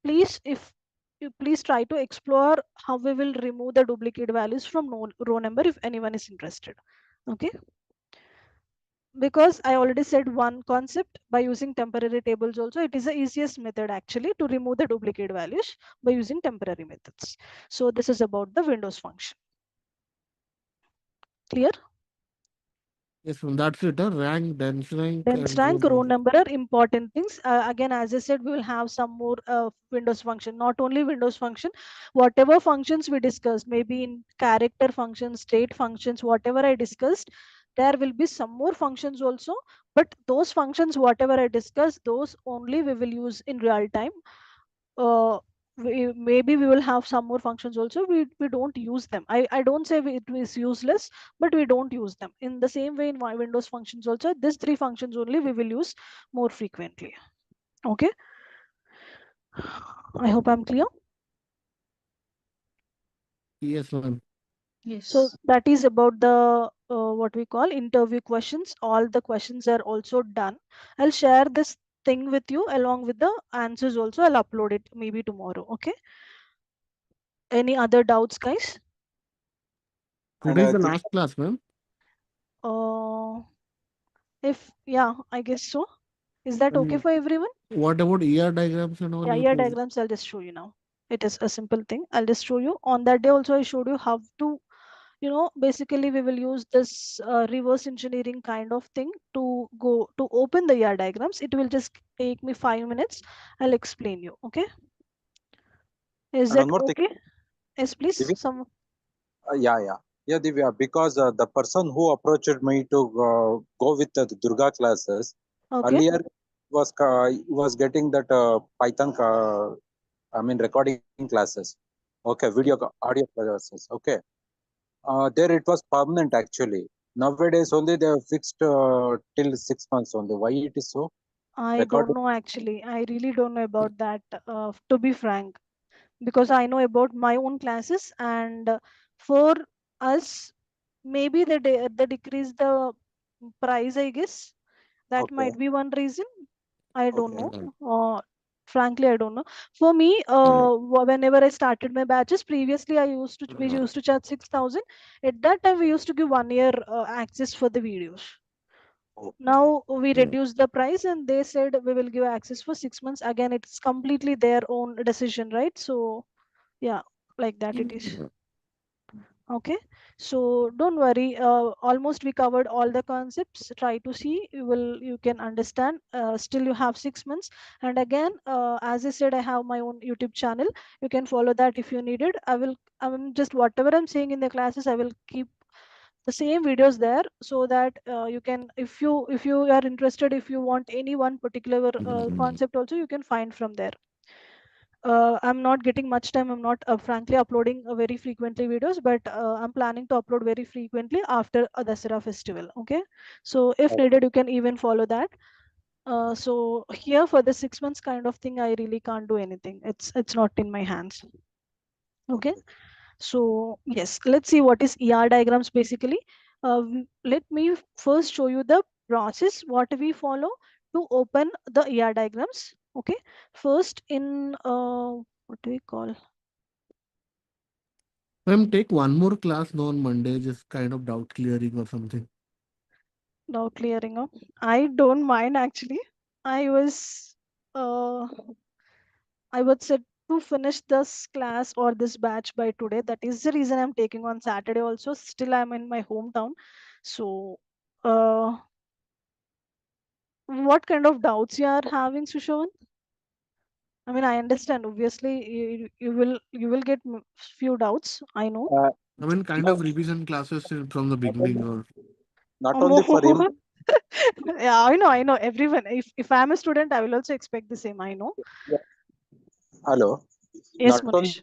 Please, if you please try to explore how we will remove the duplicate values from row number if anyone is interested. Okay, because I already said one concept, by using temporary tables also, it is the easiest method actually to remove the duplicate values by using temporary methods. So this is about the Windows function. Clear? Yes, ma'am. That's it. Rank, dense rank, Dense and row rank, row number. number are important things. Again, as I said, we will have some more Windows function, not only Windows function, whatever functions we discussed, maybe in character functions, state functions, whatever I discussed, there will be some more functions also. But those functions, whatever I discussed, those only we will use in real time. Maybe we will have some more functions also. We don't use them. I don't say it is useless, but we don't use them. In the same way in my Windows functions also, these three functions only we will use more frequently. Okay, I hope I'm clear. Yes, ma'am. So Yes. that is about the what we call interview questions. All the questions are also done. I'll share this thing with you along with the answers also. I'll upload it maybe tomorrow. Okay, any other doubts, guys? And Today is the the, last class, ma'am. uh if yeah, I guess so. Is that okay And for everyone? what about ER diagrams and all Yeah, you yeah, told? diagrams I'll just show you now. It is a simple thing. I'll just show you. On that day also I showed you how to, basically we will use this reverse engineering kind of thing to go to open the ER diagrams. It will just take me 5 minutes. I'll explain you. Okay, is and that one more thing, okay? Yes, please. Divya, Some. yeah, Divya, because the person who approached me to go with the Durga classes Okay, earlier was getting that Python, I mean recording classes, okay, audio classes, okay. There it was permanent actually. Nowadays only they have fixed till 6 months only. Why it is so? I don't Recording. know actually. I really don't know about that, to be frank, because I know about my own classes, and for us, maybe they decrease the price, I guess. That Okay, might be one reason. I don't okay, know. All Frankly, I don't know. For me, right. whenever I started my batches, previously we used to charge 6,000. At that time, we used to give 1 year access for the videos. okay, Now we Yeah. reduced the price, and they said we will give access for 6 months. Again, it's completely their own decision, right? So yeah, like that it is. Okay, so don't worry. Almost we covered all the concepts. Try to see. You can understand. Still, you have 6 months. And again, as I said, I have my own YouTube channel. You can follow that if you need it. I'm just whatever I'm saying in the classes, I will keep the same videos there, so that you can, if you are interested, if you want any one particular concept also, you can find from there. I'm not getting much time. I'm not frankly uploading very frequently videos, but I'm planning to upload very frequently after a Dasara festival. Okay, so if needed, you can even follow that. So here for the 6 months kind of thing, I really can't do anything. It's not in my hands. Okay, okay, so yes, let's see what is ER diagrams basically. Let me first show you the process what we follow to open the ER diagrams. Okay, first in what do we call, Ma'am, take one more class no on Monday, just kind of doubt clearing or something. now clearing up. I don't mind actually. I was uh I would say to finish this class or this batch by today. That is the reason I'm taking on Saturday also. Still I'm in my hometown. So uh What kind of doubts you are having, Sushovan? I mean, I understand. Obviously, you will get few doubts. I know. Uh, I mean, kind not, of revision classes from the not only beginning, or not only for him. Oh, yeah, I know. I know. Everyone. If I'm a student, I will also expect the same. I know. Yeah. Hello. Yes, Not Munish.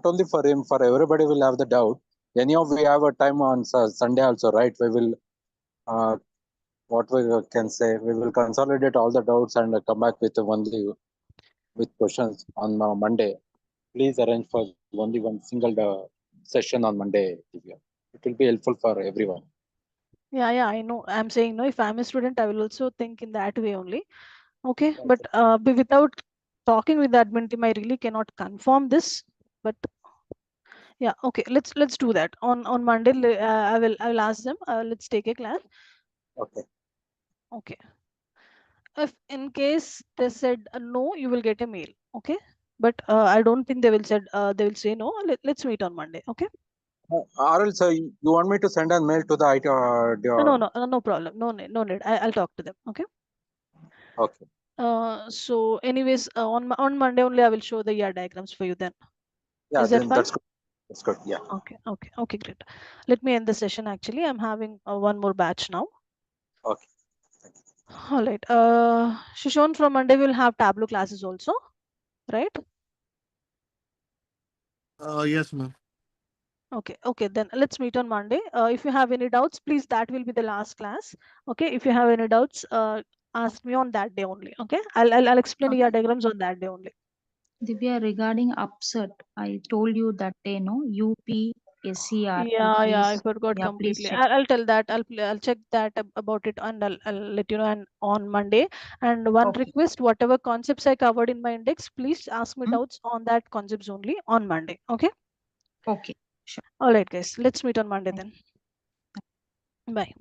only for him, for everybody will have the doubt. Anyhow, we have a time on Sunday also, right? We will uh, what we can say. We will consolidate all the doubts and come back with only with questions on Monday. Please arrange for only one single session on Monday, Divya. It will be helpful for everyone. Yeah, yeah. I know. I'm saying no. If I'm a student, I will also think in that way only. Okay, but Okay. without talking with the admin team, I really cannot confirm this. But yeah, okay. Let's do that on Monday. I will ask them. Let's take a class. Okay. Okay. If in case they said no, you will get a mail. Okay. But I don't think they will say no. Let's meet on Monday. Okay. Or else, you want me to send a mail to the IT? No problem. No need. No need. I'll talk to them. Okay. Okay. So anyways, on Monday only I will show the ER diagrams for you then. Yeah, Is that then fine? that's good. That's good. Yeah. Okay, great. Let me end the session actually. I'm having one more batch now. Okay. All right. Shishon, from Monday we'll have Tableau classes also, right? yes, ma'am. Okay, then let's meet on Monday. If you have any doubts, please, that will be the last class. Okay, if you have any doubts, ask me on that day only. Okay, I'll explain your diagrams on that day only. Divya, regarding upset, I told you that day, no? UPSCR. Yeah, I Please, forgot yeah, please completely. check. I'll tell that. I'll check that about it, and I'll let you know and on Monday. And one Okay. request, whatever concepts I covered in my index, please ask me Hmm? doubts on that concepts only on Monday. Okay. Okay. Sure. All right, guys. Let's meet on Monday then. Bye.